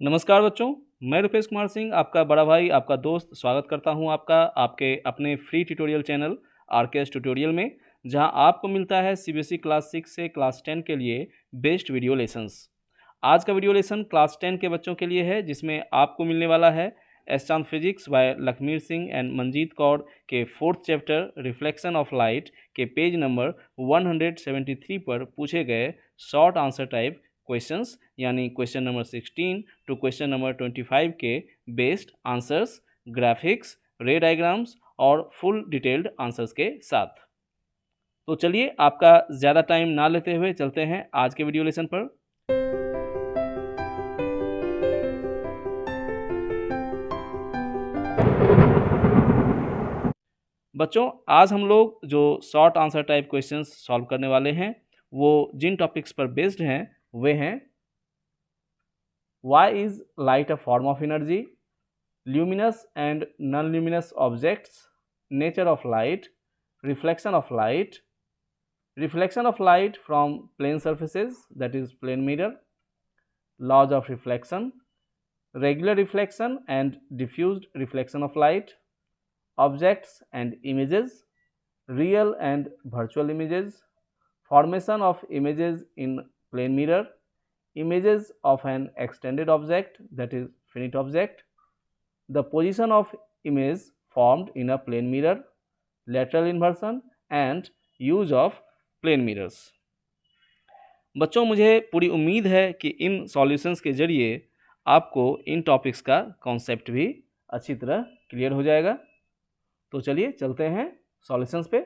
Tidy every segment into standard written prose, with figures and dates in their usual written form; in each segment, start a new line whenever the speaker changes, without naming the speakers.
नमस्कार बच्चों, मैं रुपेश कुमार सिंह आपका बड़ा भाई, आपका दोस्त स्वागत करता हूं आपका आपके अपने free tutorial channel RKS tutorial में, जहां आपको मिलता है सीबीएसई क्लास 6 से क्लास 10 के लिए बेस्ट वीडियो लेसन्स। आज का वीडियो लेसन क्लास 10 के बच्चों के लिए है, जिसमें आपको मिलने वाला है एस्ट्रॉन physics by Lakhmir Singh and Manjeet Kaur के 4th chapter reflection of light के पेज नंबर 173 पर पूछे गए शॉर्ट आंसर टाइप क्वेश्चंस यानी question number 16 to question number 25 के based answers, graphics, ray diagrams और फुल डिटेल्ड आंसर्स के साथ। तो चलिए आपका ज़्यादा टाइम ना लेते हुए चलते हैं आज के वीडियो लेसन पर। बच्चों, आज हम लोग जो short answer type questions solve करने वाले हैं वो जिन टॉपिक्स पर बेस्ड हैं वे हैं Why is light a form of energy? Luminous and non-luminous objects, nature of light, reflection of light from plane surfaces, that is plane mirror, laws of reflection, regular reflection and diffused reflection of light, objects and images, real and virtual images, formation of images in plane mirror, images of an extended object, that is finite object, the position of image formed in a plane mirror, lateral inversion and use of plane mirrors। बच्चों, मुझे पूरी उम्मीद है कि इन solutions के जरिए आपको इन topics का कॉन्सेप्ट भी अच्छी तरह क्लियर हो जाएगा। तो चलिए चलते हैं सॉल्यूशंस पे।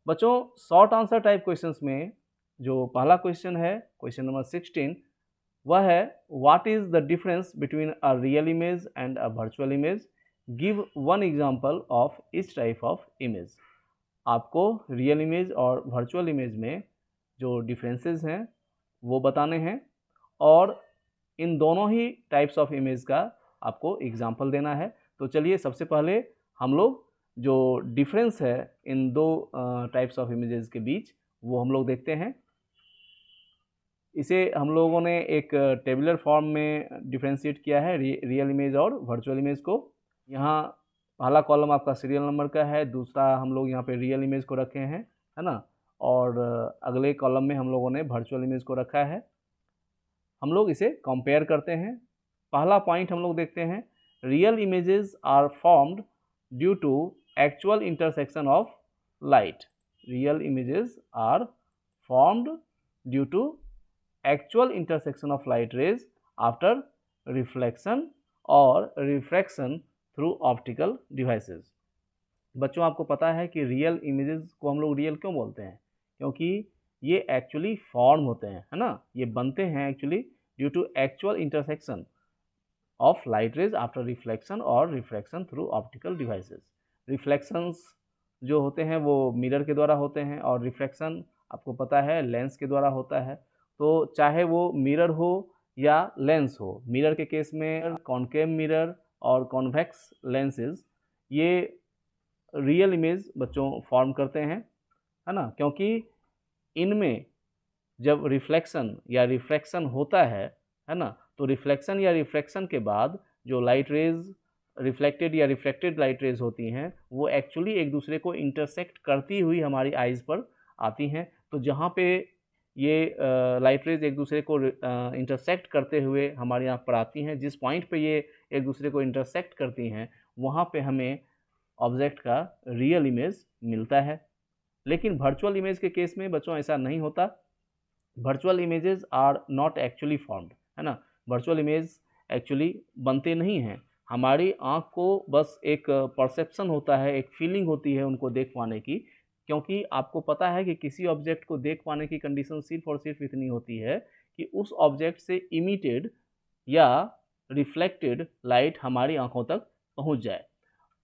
बच्चों, शॉर्ट आंसर टाइप क्वेश्चंस में जो पहला क्वेश्चन है, क्वेश्चन नंबर 16, वह है what is the difference between a real image and a virtual image, give one example of each type of image. आपको रियल इमेज और वर्चुअल इमेज में जो डिफरेंसेस हैं वो बताने हैं और इन दोनों ही टाइप्स ऑफ इमेज का आपको एग्जांपल देना है। तो चलिए सबसे पहले हम लोग जो डिफरेंस है इन दो टाइप्स ऑफ इमेजेस के बीच वो हम लोग देखते हैं। इसे हम लोगों ने एक टेबुलर फॉर्म में डिफ्रेंशिएट किया है रियल इमेज और वर्चुअल इमेज को। यहाँ पहला कॉलम आपका सीरियल नंबर का है, दूसरा हम लोग यहाँ पे रियल इमेज को रखे हैं, है ना, और अगले कॉलम में हम लोगों ने वर्चुअल इमेज को रखा है। हम लोग इसे कंपेयर करते हैं। पहला पॉइंट हम लोग देखते हैं, real images are formed due to actual intersection of light. Real images are formed due to actual intersection of light rays after reflection और रिफ्रैक्शन थ्रू ऑप्टिकल डिवाइसेस। बच्चों, आपको पता है कि रियल इमेजेस को हम लोग रियल क्यों बोलते हैं? क्योंकि ये एक्चुअली फॉर्म होते हैं, है ना, ये बनते हैं actually due to actual intersection of light rays after reflection और refraction through optical devices. Reflections जो होते हैं वो मिरर के द्वारा होते हैं और रिफ्रैक्शन आपको पता है लेंस के द्वारा होता है। तो चाहे वो मिरर हो या लेंस हो, मिरर के केस में कॉनकेव मिरर और कॉन्वेक्स लेंसेज ये रियल इमेज बच्चों फॉर्म करते हैं, है ना, क्योंकि इनमें जब रिफ्लेक्शन या रिफ्रैक्शन होता है ना, तो रिफ्लेक्शन या रिफ्रैक्शन के बाद जो लाइट रेज रिफ्लेक्टेड या रिफ्रैक्टेड लाइट रेज होती हैं वो एक्चुअली एक दूसरे को इंटरसेक्ट करती हुई हमारी आइज़ पर आती हैं। तो जहाँ पे ये लाइट रेज एक दूसरे को इंटरसेक्ट करते हुए हमारी आँख पर आती हैं, जिस पॉइंट पे ये एक दूसरे को इंटरसेक्ट करती हैं वहाँ पे हमें ऑब्जेक्ट का रियल इमेज मिलता है। लेकिन वर्चुअल इमेज के केस में बच्चों ऐसा नहीं होता। Virtual images are not actually formed, है ना, वर्चुअल इमेज एक्चुअली बनते नहीं हैं। हमारी आँख को बस एक परसेप्शन होता है, एक फीलिंग होती है उनको देख पाने की, क्योंकि आपको पता है कि किसी ऑब्जेक्ट को देख पाने की कंडीशन सिर्फ और सिर्फ इतनी होती है कि उस ऑब्जेक्ट से इमिटेड या रिफ्लेक्टेड लाइट हमारी आँखों तक पहुँच जाए।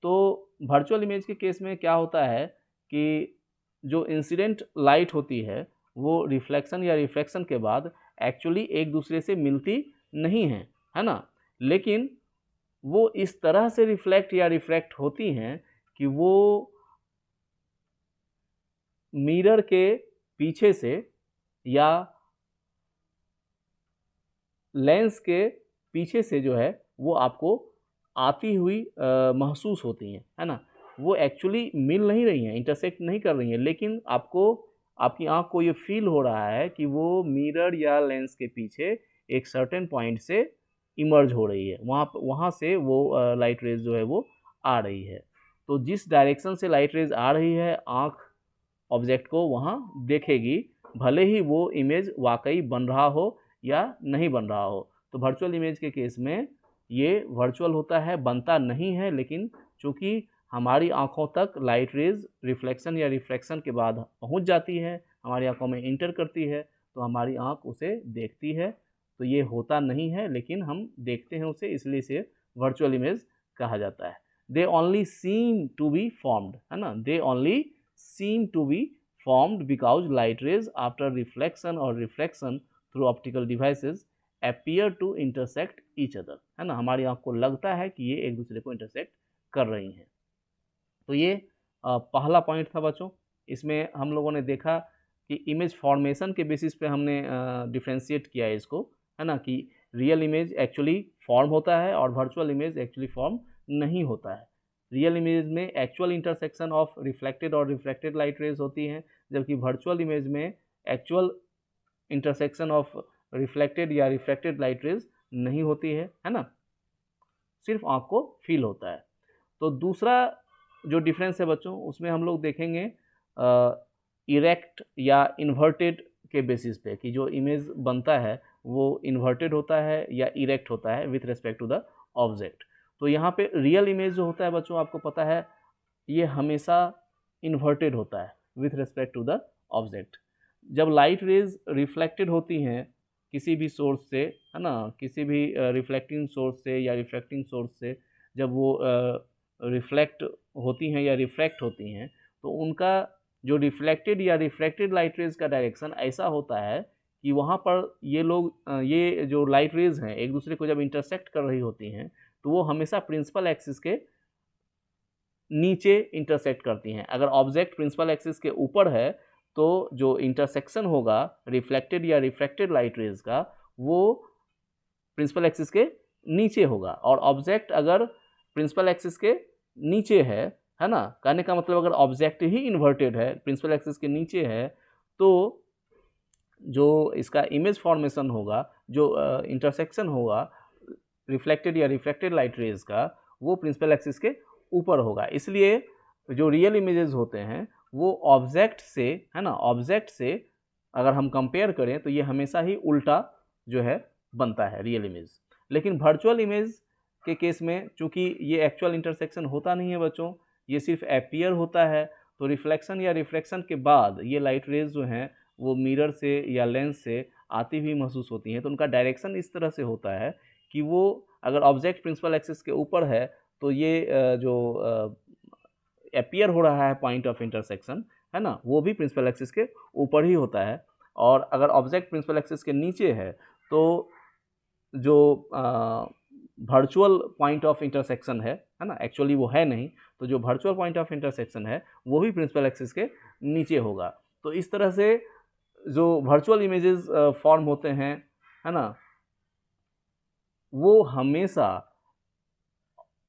तो वर्चुअल इमेज के केस में क्या होता है कि जो इंसिडेंट लाइट होती है वो रिफ्लेक्शन या रिफ्रैक्शन के बाद एक्चुअली एक दूसरे से मिलती नहीं है ना, लेकिन वो इस तरह से रिफ्लेक्ट या रिफ्रैक्ट होती हैं कि वो मिरर के पीछे से या लेंस के पीछे से जो है वो आपको आती हुई महसूस होती हैं, है ना। वो एक्चुअली मिल नहीं रही हैं, इंटरसेक्ट नहीं कर रही हैं, लेकिन आपको आपकी आँख को ये फील हो रहा है कि वो मिरर या लेंस के पीछे एक सर्टेन पॉइंट से इमर्ज हो रही है, वहाँ से वो लाइट रेज जो है वो आ रही है। तो जिस डायरेक्शन से लाइट रेज आ रही है, आँख ऑब्जेक्ट को वहाँ देखेगी, भले ही वो इमेज वाकई बन रहा हो या नहीं बन रहा हो। तो वर्चुअल इमेज के केस में ये वर्चुअल होता है, बनता नहीं है, लेकिन चूँकि हमारी आँखों तक लाइट रेज रिफ्लेक्शन या रिफ्रैक्शन के बाद पहुँच जाती है, हमारी आँखों में इंटर करती है, तो हमारी आँख उसे देखती है। तो ये होता नहीं है, लेकिन हम देखते हैं उसे, इसलिए इसे वर्चुअल इमेज कहा जाता है। They only seem to be formed, है ना, they only seem to be formed because light rays after reflection or refraction through optical devices appear to intersect each other, है ना। हमारी आँख को लगता है कि ये एक दूसरे को इंटरसेक्ट कर रही हैं। तो ये पहला पॉइंट था बच्चों। इसमें हम लोगों ने देखा कि इमेज फॉर्मेशन के बेसिस पे हमने डिफ्रेंशिएट किया है इसको, है ना, कि रियल इमेज एक्चुअली फॉर्म होता है और वर्चुअल इमेज एक्चुअली फॉर्म नहीं होता है। रियल इमेज में एक्चुअल इंटरसेक्शन ऑफ रिफ्लेक्टेड और रिफ्रैक्टेड लाइट रेज होती हैं, जबकि वर्चुअल इमेज में एक्चुअल इंटरसेक्शन ऑफ रिफ्लेक्टेड या रिफ्रैक्टेड लाइट रेज नहीं होती है ना, सिर्फ आँख को फील होता है। तो दूसरा जो डिफरेंस है बच्चों, उसमें हम लोग देखेंगे इरेक्ट या इन्वर्टेड के बेसिस पे, कि जो इमेज बनता है वो इन्वर्टेड होता है या इरेक्ट होता है with respect to the object. तो यहाँ पे रियल इमेज जो होता है बच्चों, आपको पता है ये हमेशा इन्वर्टेड होता है with respect to the object. जब लाइट रेज रिफ्लेक्टेड होती हैं किसी भी सोर्स से, है ना, किसी भी रिफ्लेक्टिंग सोर्स से या रिफ्रैक्टिंग सोर्स से, जब वो रिफ्लेक्ट होती हैं या रिफ्रैक्ट होती हैं, तो उनका जो रिफ्लेक्टेड या रिफ्रैक्टेड लाइट रेज का डायरेक्शन ऐसा होता है कि वहाँ पर ये लोग ये जो लाइट रेज हैं एक दूसरे को जब इंटरसेक्ट कर रही होती हैं, तो वो हमेशा प्रिंसिपल एक्सिस के नीचे इंटरसेक्ट करती हैं। अगर ऑब्जेक्ट प्रिंसिपल एक्सिस के ऊपर है तो जो इंटरसेक्शन होगा रिफ्लेक्टेड या रिफ्रैक्टेड लाइट रेज का, वो प्रिंसिपल एक्सिस के नीचे होगा। और ऑब्जेक्ट अगर प्रिंसिपल एक्सिस के नीचे है ना, कहने का मतलब अगर ऑब्जेक्ट ही इन्वर्टेड है, प्रिंसिपल एक्सिस के नीचे है, तो जो इसका इमेज फॉर्मेशन होगा, जो इंटरसेक्शन होगा रिफ्लेक्टेड या रिफ्रैक्टेड लाइट रेज का, वो प्रिंसिपल एक्सिस के ऊपर होगा। इसलिए जो रियल इमेजेस होते हैं वो ऑब्जेक्ट से, है ना, ऑब्जेक्ट से अगर हम कंपेयर करें तो ये हमेशा ही उल्टा जो है बनता है रियल इमेज। लेकिन वर्चुअल इमेज के केस में चूंकि ये एक्चुअल इंटरसेक्शन होता नहीं है बच्चों, ये सिर्फ अपीयर होता है, तो रिफ्लेक्शन या रिफ्रैक्शन के बाद ये लाइट रेज जो हैं वो मिरर से या लेंस से आती हुई महसूस होती हैं। तो उनका डायरेक्शन इस तरह से होता है कि वो अगर ऑब्जेक्ट प्रिंसिपल एक्सिस के ऊपर है तो ये जो अपीयर हो रहा है पॉइंट ऑफ इंटरसेक्शन, है ना, वो भी प्रिंसिपल एक्सिस के ऊपर ही होता है। और अगर ऑब्जेक्ट प्रिंसिपल एक्सिस के नीचे है तो जो वर्चुअल पॉइंट ऑफ इंटरसेक्शन है ना, एक्चुअली वो है नहीं, तो जो वर्चुअल पॉइंट ऑफ इंटरसेक्शन है वो भी प्रिंसिपल एक्सिस के नीचे होगा। तो इस तरह से जो वर्चुअल इमेजेस फॉर्म होते हैं, है ना, वो हमेशा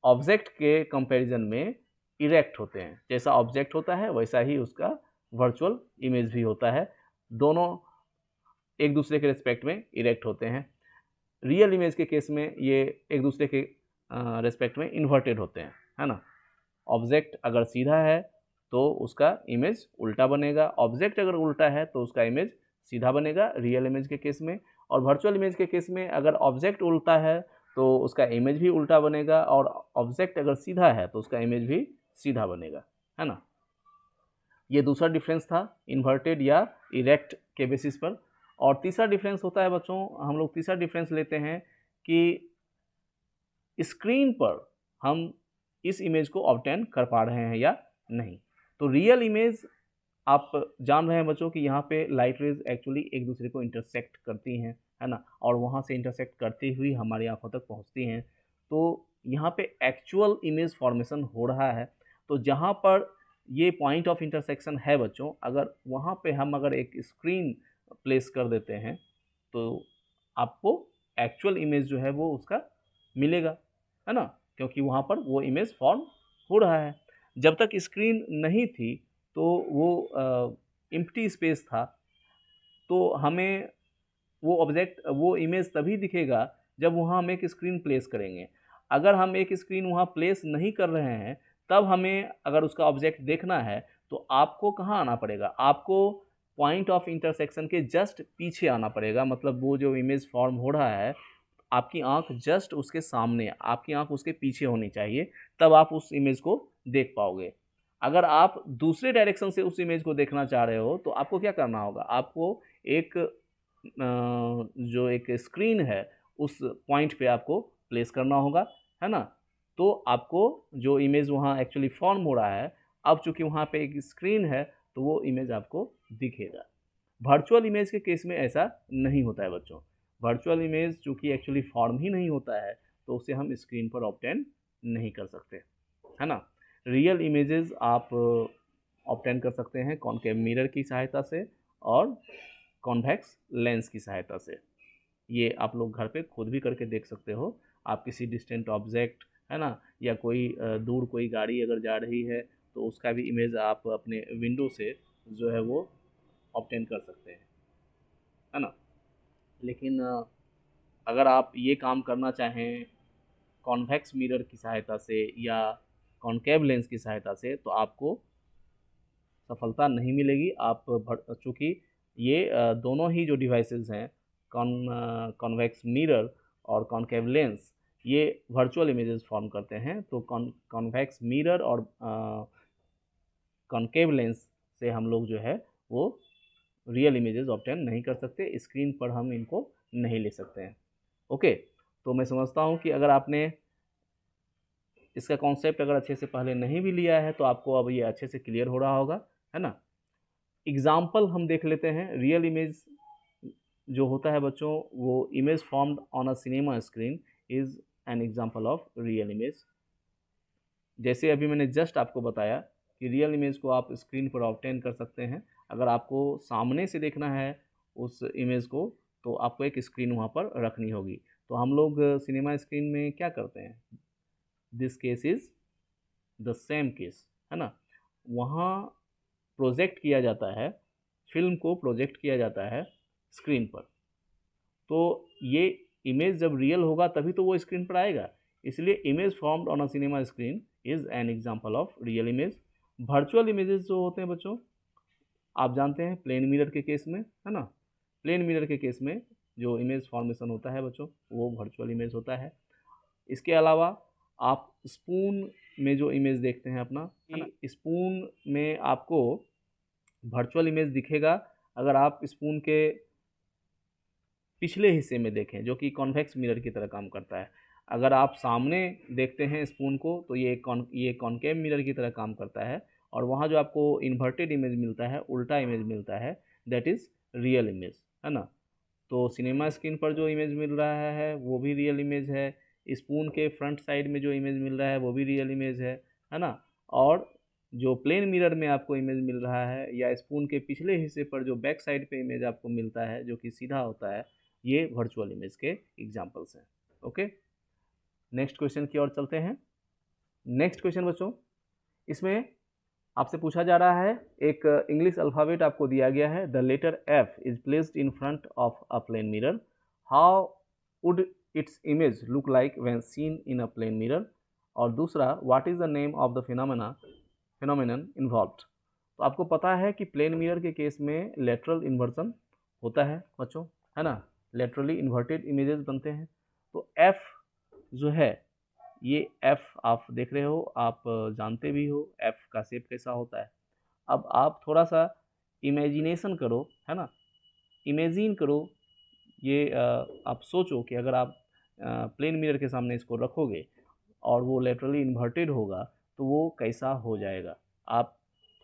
ऑब्जेक्ट के कंपैरिजन में इरेक्ट होते हैं। जैसा ऑब्जेक्ट होता है वैसा ही उसका वर्चुअल इमेज भी होता है, दोनों एक दूसरे के रिस्पेक्ट में इरेक्ट होते हैं। रियल इमेज के केस में ये एक दूसरे के रिस्पेक्ट में इन्वर्टेड होते हैं, है ना। ऑब्जेक्ट अगर सीधा है तो उसका इमेज उल्टा बनेगा, ऑब्जेक्ट अगर उल्टा है तो उसका इमेज सीधा बनेगा रियल इमेज के केस में। और वर्चुअल इमेज के केस में अगर ऑब्जेक्ट उल्टा है तो उसका इमेज भी उल्टा बनेगा, और ऑब्जेक्ट अगर सीधा है तो उसका इमेज भी सीधा बनेगा, है ना। ये दूसरा डिफरेंस था इन्वर्टेड या इरेक्ट के बेसिस पर। और तीसरा डिफरेंस होता है बच्चों, हम लोग तीसरा डिफरेंस लेते हैं कि स्क्रीन पर हम इस इमेज को ऑब्टेन कर पा रहे हैं या नहीं। तो रियल इमेज आप जान रहे हैं बच्चों कि यहाँ पे लाइट रेज एक्चुअली एक दूसरे को इंटरसेक्ट करती हैं, है ना, और वहाँ से इंटरसेक्ट करती हुई हमारी आंखों तक पहुँचती हैं। तो यहाँ पे एक्चुअल इमेज फॉर्मेशन हो रहा है। तो जहाँ पर ये पॉइंट ऑफ इंटरसेक्शन है बच्चों, अगर वहाँ पे हम अगर एक स्क्रीन प्लेस कर देते हैं तो आपको एक्चुअल इमेज जो है वो उसका मिलेगा, है ना, क्योंकि वहाँ पर वो इमेज फॉर्म हो रहा है। जब तक स्क्रीन नहीं थी तो वो एम्प्टी स्पेस था, तो हमें वो इमेज तभी दिखेगा जब वहाँ हम एक स्क्रीन प्लेस करेंगे। अगर हम एक स्क्रीन वहाँ प्लेस नहीं कर रहे हैं, तब हमें अगर उसका ऑब्जेक्ट देखना है तो आपको कहाँ आना पड़ेगा, आपको पॉइंट ऑफ इंटरसेक्शन के जस्ट पीछे आना पड़ेगा। मतलब वो जो इमेज फॉर्म हो रहा है, आपकी आंख जस्ट उसके सामने, आपकी आंख उसके पीछे होनी चाहिए, तब आप उस इमेज को देख पाओगे। अगर आप दूसरे डायरेक्शन से उस इमेज को देखना चाह रहे हो तो आपको क्या करना होगा, आपको एक जो एक स्क्रीन है उस पॉइंट पे आपको प्लेस करना होगा, है ना। तो आपको जो इमेज वहाँ एक्चुअली फॉर्म हो रहा है, अब चूंकि वहाँ पे एक स्क्रीन है तो वो इमेज आपको दिखेगा। वर्चुअल इमेज के केस में ऐसा नहीं होता है बच्चों। वर्चुअल इमेज चूंकि एक्चुअली फॉर्म ही नहीं होता है तो उसे हम स्क्रीन पर ऑब्टेन नहीं कर सकते, है ना। रियल इमेजेस आप ऑब्टेन कर सकते हैं कॉनकेव मिरर की सहायता से और कॉन्वेक्स लेंस की सहायता से। ये आप लोग घर पे खुद भी करके देख सकते हो। आप किसी डिस्टेंट ऑब्जेक्ट, है ना, या कोई दूर कोई गाड़ी अगर जा रही है तो उसका भी इमेज आप अपने विंडो से जो है वो ऑब्टेन कर सकते हैं, है ना। लेकिन अगर आप ये काम करना चाहें कॉन्वेक्स मिरर की सहायता से या कॉनकेव लेंस की सहायता से तो आपको सफलता नहीं मिलेगी। आप चूँकि ये दोनों ही जो डिवाइसेस हैं, कॉन्वेक्स मिरर और कॉनकेव लेंस, ये वर्चुअल इमेजेस फॉर्म करते हैं। तो कॉन्वेक्स मिरर और कॉनकेव लेंस से हम लोग जो है वो रियल इमेजेस ऑब्टेन नहीं कर सकते, स्क्रीन पर हम इनको नहीं ले सकते हैं। ओके, तो मैं समझता हूँ कि अगर आपने इसका कॉन्सेप्ट अगर अच्छे से पहले नहीं भी लिया है तो आपको अब ये अच्छे से क्लियर हो रहा होगा, है ना। एग्जाम्पल हम देख लेते हैं। रियल इमेज जो होता है बच्चों, वो image formed on a cinema screen is an example of real image. जैसे अभी मैंने जस्ट आपको बताया कि रियल इमेज को आप स्क्रीन पर ऑब्टेन कर सकते हैं। अगर आपको सामने से देखना है उस इमेज को तो आपको एक स्क्रीन वहाँ पर रखनी होगी। तो हम लोग सिनेमा स्क्रीन में क्या करते हैं, this case is the same case, है ना। वहाँ प्रोजेक्ट किया जाता है, फिल्म को प्रोजेक्ट किया जाता है स्क्रीन पर। तो ये इमेज जब रियल होगा तभी तो वो स्क्रीन पर आएगा। इसलिए image formed on a cinema screen is an example of real image. Virtual images जो होते हैं बच्चों, आप जानते हैं प्लेन मिरर के केस में, है ना, प्लेन मिरर के केस में जो इमेज फॉर्मेशन होता है बच्चों वो वर्चुअल इमेज होता है। इसके अलावा आप स्पून में जो इमेज देखते हैं अपना, है ना, स्पून में आपको वर्चुअल इमेज दिखेगा अगर आप स्पून के पिछले हिस्से में देखें, जो कि कॉन्वेक्स मिरर की तरह काम करता है। अगर आप सामने देखते हैं स्पून को तो ये कॉनकेव मिरर की तरह काम करता है, और वहाँ जो आपको इन्वर्टेड इमेज मिलता है, उल्टा इमेज मिलता है, दैट इज़ रियल इमेज, है ना। तो सिनेमा स्क्रीन पर जो इमेज मिल रहा है वो भी रियल इमेज है, स्पून के फ्रंट साइड में जो इमेज मिल रहा है वो भी रियल इमेज है ना। और जो प्लेन मिरर में आपको इमेज मिल रहा है या स्पून के पिछले हिस्से पर जो बैक साइड पे इमेज आपको मिलता है जो कि सीधा होता है, ये वर्चुअल इमेज के एग्जांपल्स हैं। ओके, नेक्स्ट क्वेश्चन की ओर चलते हैं। नेक्स्ट क्वेश्चन बच्चों, इसमें आपसे पूछा जा रहा है, एक इंग्लिश अल्फ़ाबेट आपको दिया गया है, the letter F is placed in front of a plane mirror, how would its image look like when seen in a plane mirror. और दूसरा, what is the name of the phenomenon involved. तो आपको पता है कि plane mirror के case में lateral inversion होता है बच्चों, है ना, लेटरली इन्वर्टेड इमेजेस बनते हैं। तो एफ जो है, ये एफ आप देख रहे हो, आप जानते भी हो एफ का शेप कैसा होता है। अब आप थोड़ा सा इमेजिनेशन करो, है ना, इमेजिन करो, ये आप सोचो कि अगर आप प्लेन मिरर के सामने इसको रखोगे और वो लेटरली इन्वर्टेड होगा तो वो कैसा हो जाएगा। आप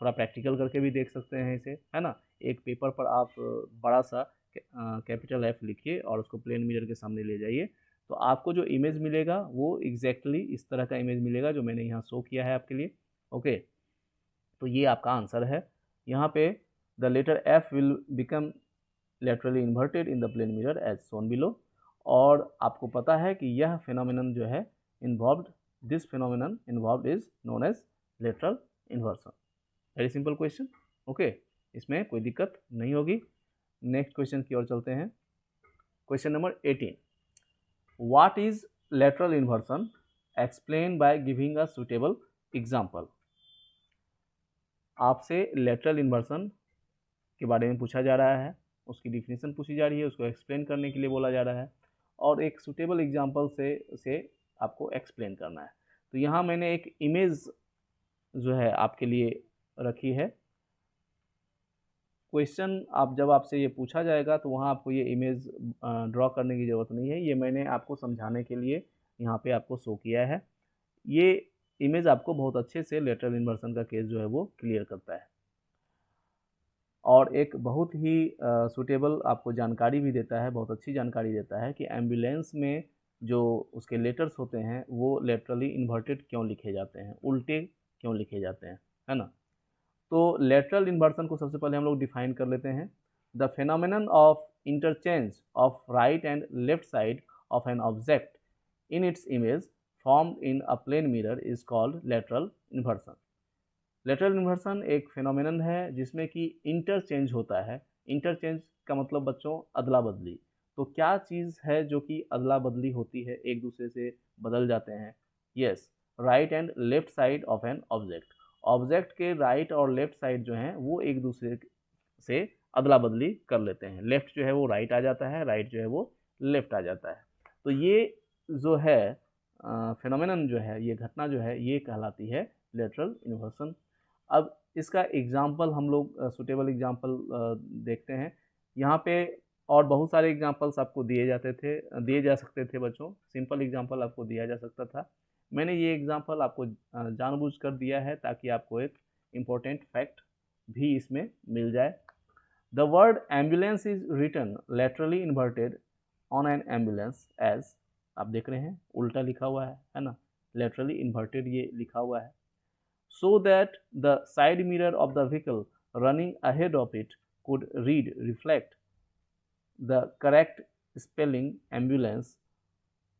थोड़ा प्रैक्टिकल करके भी देख सकते हैं इसे, है ना। एक पेपर पर आप बड़ा सा कैपिटल एफ लिखिए और उसको प्लेन मिरर के सामने ले जाइए, तो आपको जो इमेज मिलेगा वो एग्जैक्टली इस तरह का इमेज मिलेगा जो मैंने यहाँ शो किया है आपके लिए। ओके, तो ये आपका आंसर है। यहाँ पे the letter F will become laterally inverted in the plane mirror as shown below. और आपको पता है कि यह phenomenon जो है involved, this phenomenon involved is known as lateral inversion. Very simple question. Okay, इसमें कोई दिक्कत नहीं होगी. नेक्स्ट क्वेश्चन की ओर चलते हैं. Question number 18. What is lateral inversion? Explain by giving a suitable example. आपसे lateral inversion के बारे में पूछा जा रहा है, उसकी डिफिनीशन पूछी जा रही है, उसको एक्सप्लेन करने के लिए बोला जा रहा है और एक सुटेबल एग्जांपल से आपको एक्सप्लेन करना है. तो यहाँ मैंने एक इमेज जो है आपके लिए रखी है. क्वेश्चन जब आपसे ये पूछा जाएगा तो वहाँ आपको ये इमेज ड्रॉ करने की ज़रूरत नहीं है. ये मैंने आपको समझाने के लिए यहाँ पे आपको शो किया है. ये इमेज आपको बहुत अच्छे से लेटरल इन्वर्सन का केस जो है वो क्लियर करता है और एक बहुत ही सूटेबल आपको जानकारी भी देता है, बहुत अच्छी जानकारी देता है कि एम्बुलेंस में जो उसके लेटर्स होते हैं वो लेटरली इन्वर्टेड क्यों लिखे जाते हैं, उल्टे क्यों लिखे जाते हैं, है ना. तो लेटरल इन्वर्सन को सबसे पहले हम लोग डिफाइन कर लेते हैं. The phenomenon of interchange of right and left side of an object in its image formed in a plane mirror is called lateral inversion. Lateral inversion एक फेनोमेनन है जिसमें कि इंटरचेंज होता है. इंटरचेंज का मतलब बच्चों अदला बदली. तो क्या चीज़ है जो कि अदला बदली होती है, एक दूसरे से बदल जाते हैं? Yes, right and left side of an object. Object के राइट और लेफ्ट साइड जो हैं वो एक दूसरे से अदला बदली कर लेते हैं. लेफ्ट जो है वो राइट आ जाता है, राइट जो है वो लेफ्ट आ जाता है. तो ये जो है फेनोमेनन जो है, ये घटना जो है, ये कहलाती है लेटरल इन्वर्सन. अब इसका एग्जाम्पल हम लोग सुटेबल एग्जाम्पल देखते हैं. यहाँ पे और बहुत सारे एग्जाम्पल्स आपको दिए जा सकते थे बच्चों. सिंपल एग्जाम्पल आपको दिया जा सकता था. मैंने ये एग्जाम्पल आपको जानबूझकर दिया है ताकि आपको एक इम्पोर्टेंट फैक्ट भी इसमें मिल जाए. The word ambulance is written laterally inverted on an ambulance as, आप देख रहे हैं उल्टा लिखा हुआ है ना, लेटरली इन्वर्टेड ये लिखा हुआ है. So that the side mirror of the vehicle running ahead of it could reflect the correct spelling ambulance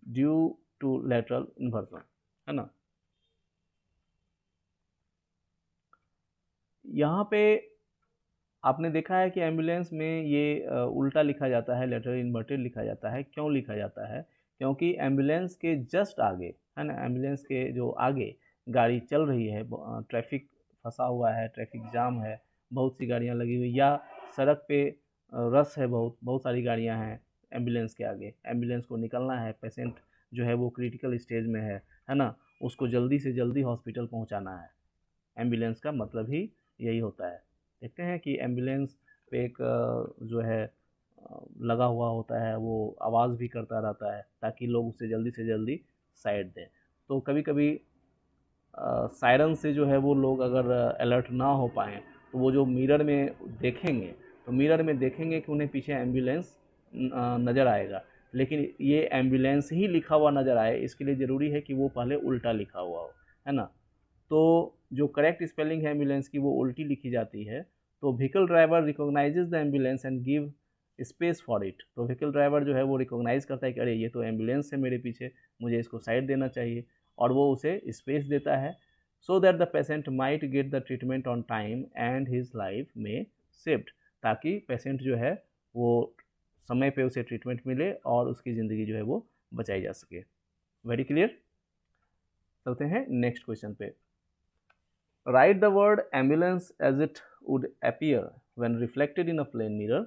due to lateral inversion, है ना. यहाँ पे आपने देखा है कि एम्बुलेंस में ये उल्टा लिखा जाता है, लेटरल इन्वर्टेड लिखा जाता है. क्यों लिखा जाता है? क्योंकि एम्बुलेंस के जस्ट आगे, है ना, एम्बुलेंस के जो आगे गाड़ी चल रही है, ट्रैफिक फंसा हुआ है, ट्रैफिक जाम है, बहुत सी गाड़ियां लगी हुई, या सड़क पे रश है, बहुत सारी गाड़ियां हैं एम्बुलेंस के आगे. एम्बुलेंस को निकलना है, पेशेंट जो है वो क्रिटिकल स्टेज में है ना, उसको जल्दी से जल्दी हॉस्पिटल पहुंचाना है. एम्बुलेंस का मतलब ही यही होता है. देखते हैं कि एम्बुलेंस पे एक जो है लगा हुआ होता है, वो आवाज़ भी करता रहता है ताकि लोग उसे जल्दी से जल्दी साइड दें. तो कभी कभी सायरन से जो है वो लोग अगर अलर्ट ना हो पाएँ तो वो जो मिरर में देखेंगे, तो मिरर में देखेंगे कि उन्हें पीछे एम्बुलेंस नज़र आएगा, लेकिन ये एम्बुलेंस ही लिखा हुआ नज़र आए, इसके लिए ज़रूरी है कि वो पहले उल्टा लिखा हुआ हो, है ना. तो जो करेक्ट स्पेलिंग है एम्बुलेंस की वो उल्टी लिखी जाती है. तो vehicle driver recognises the ambulance and give space for it. तो व्हीकल ड्राइवर जो है वो रिकॉग्नाइज करता है कि अरे ये तो एम्बुलेंस है मेरे पीछे, मुझे इसको साइड देना चाहिए, और वो उसे स्पेस देता है. So that the patient might get the treatment on time and his life में सेव्ड. ताकि पेशेंट जो है वो समय पे उसे ट्रीटमेंट मिले और उसकी ज़िंदगी जो है वो बचाई जा सके. Very clear. चलते हैं नेक्स्ट क्वेश्चन पे. Write the word ambulance as it would appear when reflected in a plane mirror.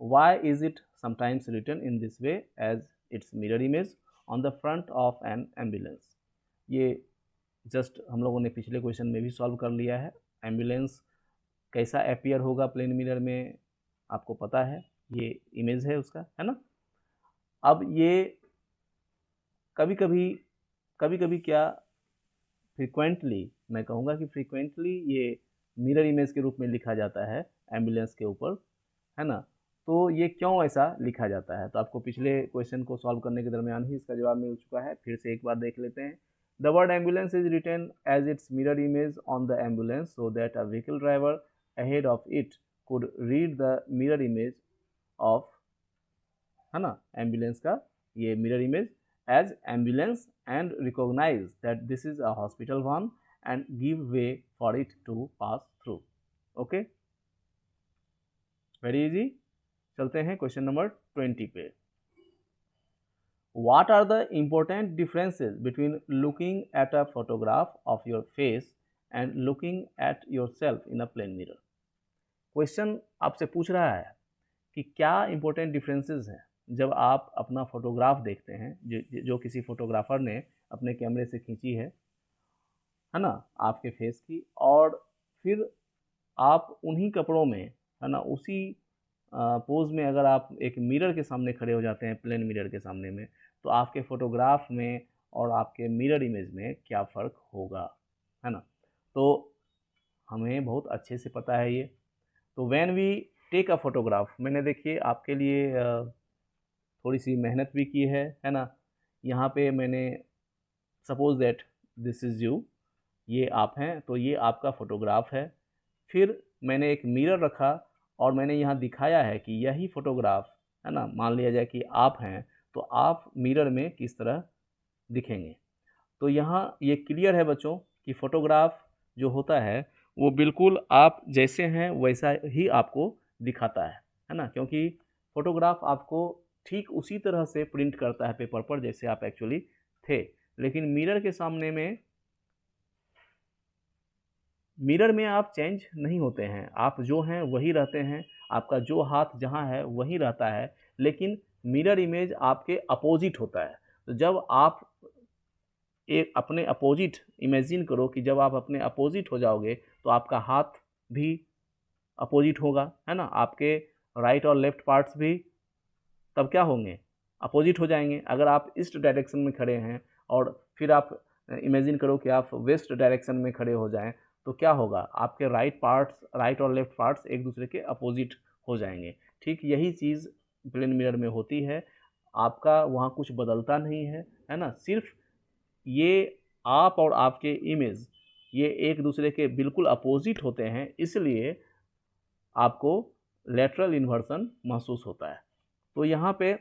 Why is it sometimes written in this way as its mirror image on the front of an ambulance? ये just हम लोगों ने पिछले question में भी solve कर लिया है. एम्बुलेंस कैसा अपीयर होगा प्लेन मिरर में, आपको पता है, ये इमेज है उसका, है ना. अब ये कभी कभी क्या फ्रीक्वेंटली, मैं कहूँगा कि फ्रीक्वेंटली ये मिरर इमेज के रूप में लिखा जाता है एम्बुलेंस के ऊपर, है ना. तो ये क्यों ऐसा लिखा जाता है? तो आपको पिछले क्वेश्चन को सॉल्व करने के दरमियान ही इसका जवाब मिल चुका है. फिर से एक बार देख लेते हैं. The word ambulance is written as its mirror image on the ambulance so that a vehicle driver ahead of it could read the mirror image of, है ना, एम्बुलेंस का ये mirror image as ambulance and recognise that this is a hospital one and give way for it to pass through. Okay, very easy. चलते हैं question number 20 पे। What are the important differences between looking at a photograph of your face and looking at yourself in a plane mirror? Question आपसे पूछ रहा है कि क्या important differences हैं जब आप अपना फोटोग्राफ देखते हैं जो किसी फोटोग्राफर ने अपने कैमरे से खींची है ना, आपके फेस की, और फिर आप उन्हीं कपड़ों में, है ना, उसी पोज में अगर आप एक मिरर के सामने खड़े हो जाते हैं, प्लेन मिरर के सामने में, तो आपके फोटोग्राफ में और आपके मिरर इमेज में क्या फ़र्क होगा, है ना। तो हमें बहुत अच्छे से पता है ये। तो when we take a photograph, मैंने देखिए आपके लिए थोड़ी सी मेहनत भी की है ना। यहाँ पे मैंने suppose that this is you, ये आप हैं, तो ये आपका फोटोग्राफ है। फिर मैंने एक मिरर रखा और मैंने यहाँ दिखाया है कि यही फोटोग्राफ, है ना, मान लिया जाए कि आप हैं, तो आप मिरर में किस तरह दिखेंगे। तो यहाँ ये क्लियर है बच्चों कि फोटोग्राफ जो होता है वो बिल्कुल आप जैसे हैं वैसा ही आपको दिखाता है ना, क्योंकि फोटोग्राफ आपको ठीक उसी तरह से प्रिंट करता है पेपर पर जैसे आप एक्चुअली थे। लेकिन मिरर के सामने में, मिरर में आप चेंज नहीं होते हैं, आप जो हैं वही रहते हैं, आपका जो हाथ जहाँ है वही रहता है, लेकिन मिरर इमेज आपके अपोजिट होता है। तो जब आप एक अपने अपोजिट इमेजिन करो कि जब आप अपने अपोजिट हो जाओगे तो आपका हाथ भी अपोजिट होगा, है ना, आपके राइट और लेफ्ट पार्ट्स भी तब क्या होंगे, अपोजिट हो जाएंगे। अगर आप ईस्ट डायरेक्शन में खड़े हैं और फिर आप इमेजिन करो कि आप वेस्ट डायरेक्शन में खड़े हो जाएं, तो क्या होगा, आपके राइट और लेफ्ट पार्ट्स एक दूसरे के अपोजिट हो जाएंगे। ठीक यही चीज़ प्लेन मिरर में होती है, आपका वहाँ कुछ बदलता नहीं है ना, सिर्फ ये आप और आपके इमेज ये एक दूसरे के बिल्कुल अपोजिट होते हैं, इसलिए आपको लेटरल इन्वर्सन महसूस होता है। तो यहाँ पे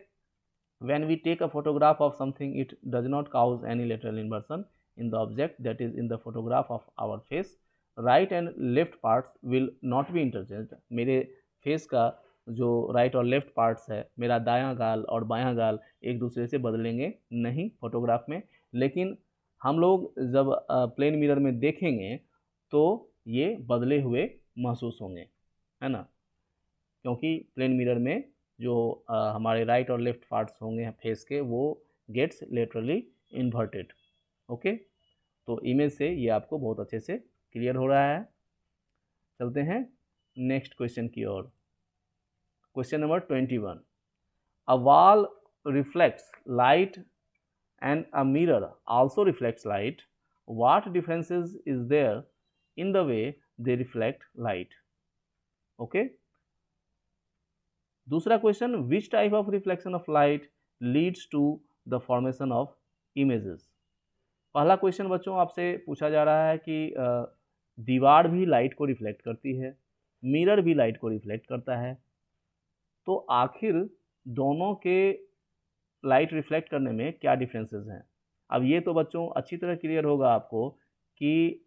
when we take a photograph of something, it does not cause any lateral inversion in the object that is in the photograph of our face. Right and left parts will not be interchanged. मेरे face का जो right और left parts है, मेरा दायां गाल और बायां गाल एक दूसरे से बदलेंगे नहीं फोटोग्राफ में, लेकिन हम लोग जब प्लेन मिरर में देखेंगे तो ये बदले हुए महसूस होंगे, है ना, क्योंकि प्लेन मिरर में जो हमारे राइट और लेफ्ट पार्ट्स होंगे फेस के वो गेट्स लेटरली इन्वर्टेड। ओके, तो इमेज से ये आपको बहुत अच्छे से क्लियर हो रहा है। चलते हैं नेक्स्ट क्वेश्चन की ओर। Question number 21। A wall reflects light and a mirror also reflects light, what differences is there in the way they reflect light. Okay, दूसरा question, which type of reflection of light leads to the formation of images. पहला question बच्चों आपसे पूछा जा रहा है कि दीवार भी लाइट को रिफ्लेक्ट करती है, मिरर भी लाइट को रिफ्लेक्ट करता है, तो आखिर दोनों के लाइट रिफ्लेक्ट करने में क्या डिफरेंसेस हैं। अब ये तो बच्चों अच्छी तरह क्लियर होगा आपको कि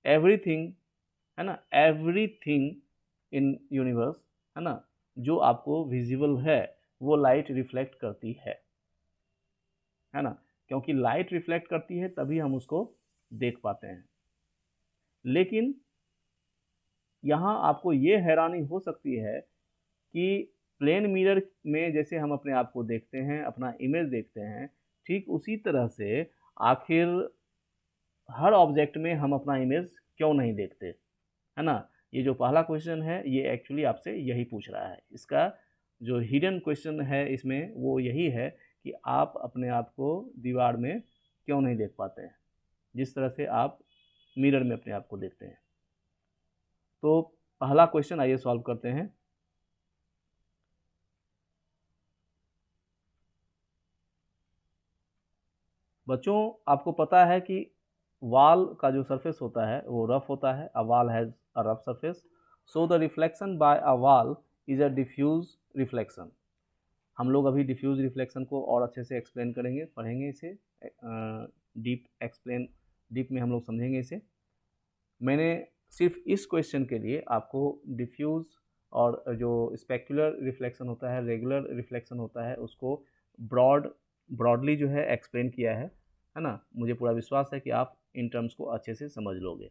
एवरीथिंग, है ना, एवरीथिंग इन यूनिवर्स, है ना, जो आपको विजिबल है वो लाइट रिफ्लेक्ट करती है ना, क्योंकि लाइट रिफ्लेक्ट करती है तभी हम उसको देख पाते हैं। लेकिन यहाँ आपको ये हैरानी हो सकती है कि प्लेन मिरर में जैसे हम अपने आप को देखते हैं, अपना इमेज देखते हैं, ठीक उसी तरह से आखिर हर ऑब्जेक्ट में हम अपना इमेज क्यों नहीं देखते, है ना। ये जो पहला क्वेश्चन है ये एक्चुअली आपसे यही पूछ रहा है, इसका जो हिडन क्वेश्चन है इसमें वो यही है कि आप अपने आप को दीवार में क्यों नहीं देख पाते हैं जिस तरह से आप मिरर में अपने आप को देखते हैं। तो पहला क्वेश्चन आइए सॉल्व करते हैं। बच्चों आपको पता है कि वॉल का जो सरफेस होता है वो रफ होता है, a wall has a rough surface, so the reflection by a wall is a diffuse reflection. हम लोग अभी डिफ्यूज रिफ्लेक्शन को और अच्छे से एक्सप्लेन करेंगे, पढ़ेंगे इसे, डीप में हम लोग समझेंगे इसे। मैंने सिर्फ इस क्वेश्चन के लिए आपको डिफ्यूज और जो स्पेक्युलर रिफ्लेक्शन होता है, रेगुलर रिफ्लेक्शन होता है, उसको ब्रॉडली जो है एक्सप्लेन किया है ना। मुझे पूरा विश्वास है कि आप इन टर्म्स को अच्छे से समझ लोगे।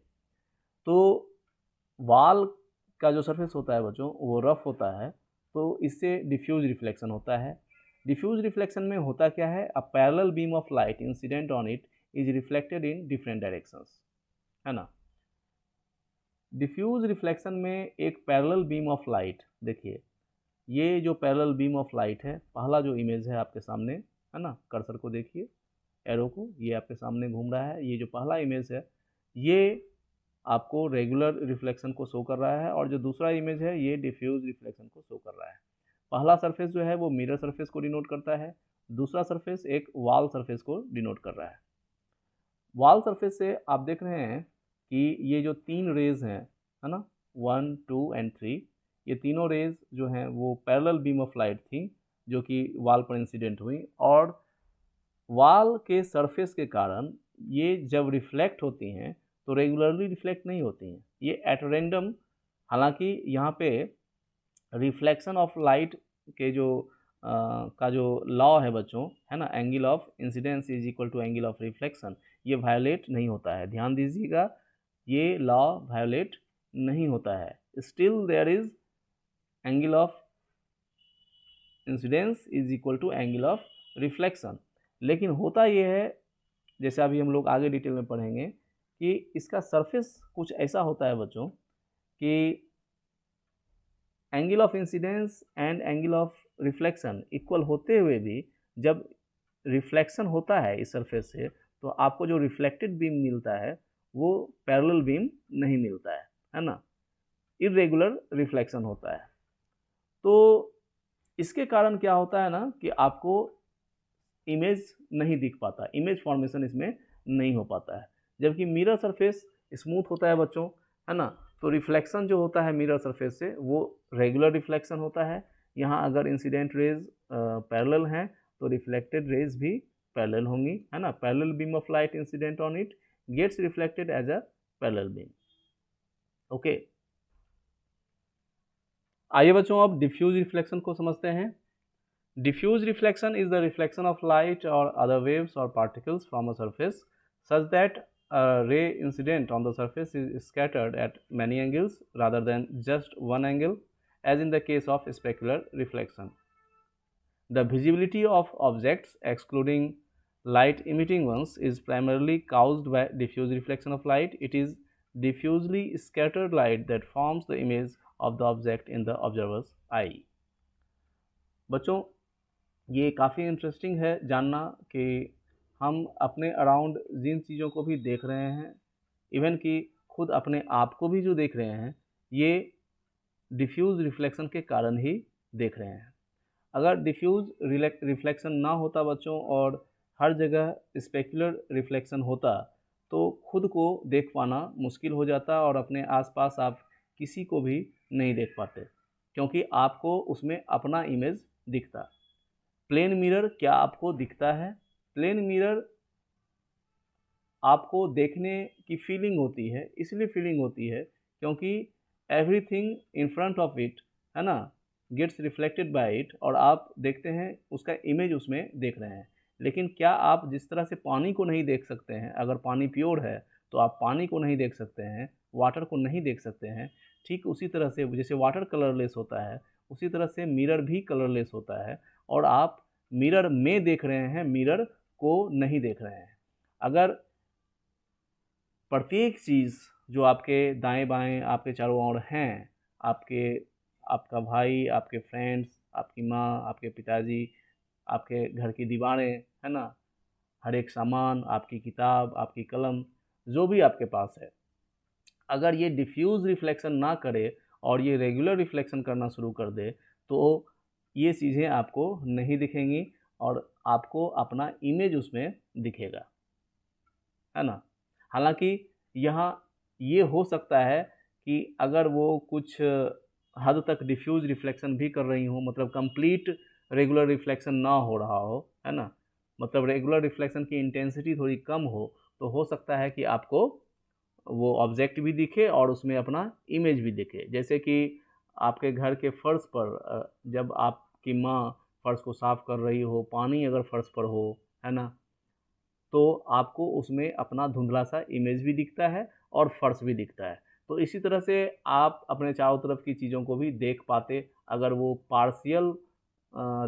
तो वाल का जो सरफेस होता है बच्चों वो रफ होता है, तो इससे डिफ्यूज रिफ्लेक्शन होता है। डिफ्यूज रिफ्लेक्शन में होता क्या है, अ parallel beam of light incident on it is reflected in different directions, है ना। डिफ्यूज रिफ्लेक्शन में एक पैरेलल बीम ऑफ लाइट, देखिए ये जो पैरेलल बीम ऑफ लाइट है, पहला जो इमेज है आपके सामने, है ना, कर्सर को देखिए, एरो को, ये आपके सामने घूम रहा है, ये जो पहला इमेज है ये आपको रेगुलर रिफ्लेक्शन को शो कर रहा है, और जो दूसरा इमेज है ये डिफ्यूज रिफ्लेक्शन को शो कर रहा है। पहला सरफेस जो है वो मिरर सरफेस को डिनोट करता है, दूसरा सरफेस एक वॉल सरफेस को डिनोट कर रहा है। वॉल सरफेस से आप देख रहे हैं कि ये जो तीन रेज हैं, है ना, 1, 2 एंड 3, ये तीनों रेज जो हैं वो पैरेलल बीम ऑफ लाइट थी जो कि वॉल पर इंसिडेंट हुई, और वॉल के सरफेस के कारण ये जब रिफ्लेक्ट होती हैं तो रेगुलरली रिफ्लेक्ट नहीं होती हैं, ये एट रेंडम। हालांकि यहाँ पे रिफ्लेक्शन ऑफ लाइट के जो का जो लॉ है बच्चों, है ना, angle of incidence is equal to angle of reflection, ये वायलेट नहीं होता है। ध्यान दीजिएगा, ये लॉ वायलेट नहीं होता है। Still there is angle of incidence is equal to angle of reflection. लेकिन होता ये है, जैसे अभी हम लोग आगे डिटेल में पढ़ेंगे, कि इसका सरफेस कुछ ऐसा होता है बच्चों कि angle of incidence and angle of reflection equal होते हुए भी जब रिफ्लेक्शन होता है इस सरफेस से, तो आपको जो रिफ्लेक्टेड बीम मिलता है वो पैरेलल बीम नहीं मिलता है ना, इरेगुलर रिफ्लेक्शन होता है। तो इसके कारण क्या होता है ना कि आपको इमेज नहीं दिख पाता, इमेज फॉर्मेशन इसमें नहीं हो पाता है। जबकि मिरर सरफेस स्मूथ होता है बच्चों, है ना, तो रिफ्लेक्शन जो होता है मिरर सरफेस से वो रेगुलर रिफ्लेक्शन होता है। यहाँ अगर इंसिडेंट रेज पैरेलल हैं तो रिफ्लेक्टेड रेज भी पैरेलल होंगी, है ना। Parallel beam of light incident on it gets reflected as a parallel beam. Okay, आइए बच्चों अब डिफ्यूज रिफ्लेक्शन को समझते हैं। Diffuse reflection is the reflection of light or other waves or particles from a surface such that a ray incident on the surface is scattered at many angles rather than just one angle, as in the case of specular reflection. The visibility of objects, excluding light emitting ones, is primarily caused by diffuse reflection of light. It is diffusely scattered light that forms the image of the object in the observer's eye. बच्चों, ये काफ़ी interesting है जानना कि हम अपने around जिन चीज़ों को भी देख रहे हैं, इवन कि खुद अपने आप को भी जो देख रहे हैं, ये डिफ्यूज़ रिफ्लेक्शन के कारण ही देख रहे हैं। अगर डिफ्यूज़ रिफ्लेक्शन ना होता बच्चों और हर जगह स्पेकुलर रिफ्लेक्शन होता तो खुद को देख पाना मुश्किल हो जाता और अपने आसपास आप किसी को भी नहीं देख पाते, क्योंकि आपको उसमें अपना इमेज दिखता। प्लेन मिरर क्या आपको दिखता है? प्लेन मिरर आपको देखने की फीलिंग होती है, इसलिए फीलिंग होती है क्योंकि everything in front of it, है ना, गेट्स रिफ्लेक्टेड बाय इट, और आप देखते हैं उसका इमेज उसमें देख रहे हैं। लेकिन क्या आप जिस तरह से पानी को नहीं देख सकते हैं, अगर पानी प्योर है तो आप पानी को नहीं देख सकते हैं, वाटर को नहीं देख सकते हैं, ठीक उसी तरह से जैसे वाटर कलरलेस होता है, उसी तरह से मिरर भी कलरलेस होता है, और आप मिरर में देख रहे हैं, मिरर को नहीं देख रहे हैं। अगर प्रत्येक चीज़ जो आपके दाएं बाएं आपके चारों ओर हैं, आपका भाई, आपके फ्रेंड्स, आपकी माँ, आपके पिताजी, आपके घर की दीवारें, है ना, हर एक सामान, आपकी किताब, आपकी कलम, जो भी आपके पास है, अगर ये डिफ्यूज़ रिफ्लेक्शन ना करे और ये रेगुलर रिफ्लेक्शन करना शुरू कर दे तो ये चीज़ें आपको नहीं दिखेंगी और आपको अपना इमेज उसमें दिखेगा, है ना। हालांकि यहाँ ये हो सकता है कि अगर वो कुछ हद तक डिफ्यूज रिफ्लेक्शन भी कर रही हो, मतलब कंप्लीट रेगुलर रिफ्लेक्शन ना हो रहा हो, है ना, मतलब रेगुलर रिफ्लेक्शन की इंटेंसिटी थोड़ी कम हो, तो हो सकता है कि आपको वो ऑब्जेक्ट भी दिखे और उसमें अपना इमेज भी दिखे। जैसे कि आपके घर के फर्श पर जब आपकी माँ फर्श को साफ कर रही हो, पानी अगर फर्श पर हो, है ना, तो आपको उसमें अपना धुंधला सा इमेज भी दिखता है और फर्श भी दिखता है। तो इसी तरह से आप अपने चारों तरफ की चीज़ों को भी देख पाते अगर वो पार्शियल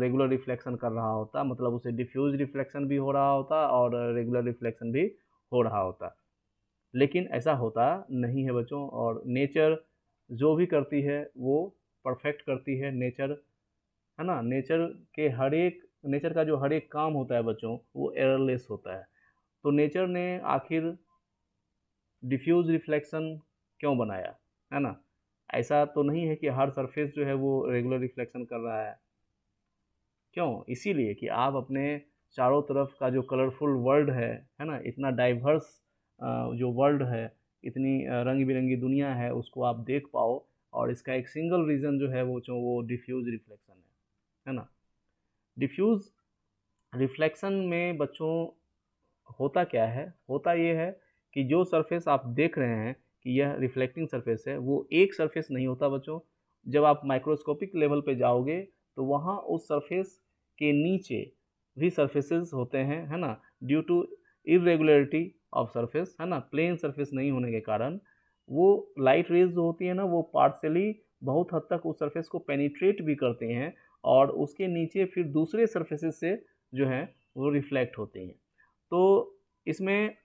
रेगुलर रिफ्लेक्शन कर रहा होता, मतलब उसे डिफ्यूज रिफ्लेक्शन भी हो रहा होता और रेगुलर रिफ्लेक्शन भी हो रहा होता। लेकिन ऐसा होता नहीं है बच्चों, और नेचर जो भी करती है वो परफेक्ट करती है। नेचर, है ना, नेचर का जो हर एक काम होता है बच्चों, वो एररलेस होता है। तो नेचर ने आखिर डिफ्यूज रिफ्लेक्शन क्यों बनाया, है ना? ऐसा तो नहीं है कि हर सरफेस जो है वो रेगुलर रिफ्लेक्शन कर रहा है। क्यों? इसीलिए कि आप अपने चारों तरफ का जो कलरफुल वर्ल्ड है ना, इतना डाइवर्स जो वर्ल्ड है, इतनी रंग बिरंगी दुनिया है, उसको आप देख पाओ। और इसका एक सिंगल रीज़न जो है वो डिफ्यूज रिफ्लेक्शन है ना? डिफ्यूज रिफ्लेक्शन में बच्चों होता क्या है? होता ये है कि जो सरफेस आप देख रहे हैं कि यह रिफ्लेक्टिंग सरफेस है, वो एक सरफेस नहीं होता बच्चों। जब आप माइक्रोस्कोपिक लेवल पे जाओगे तो वहाँ उस सरफेस के नीचे भी सरफेसेस होते हैं, है ना? ड्यू टू इर्रेगुलरिटी ऑफ सरफेस, है ना, प्लेन सरफेस नहीं होने के कारण वो लाइट रेज जो होती है ना, वो पार्शियली बहुत हद तक उस सरफेस को पेनिट्रेट भी करते हैं और उसके नीचे फिर दूसरे सरफेसेस से जो हैं वो रिफ्लेक्ट होती हैं। तो इसमें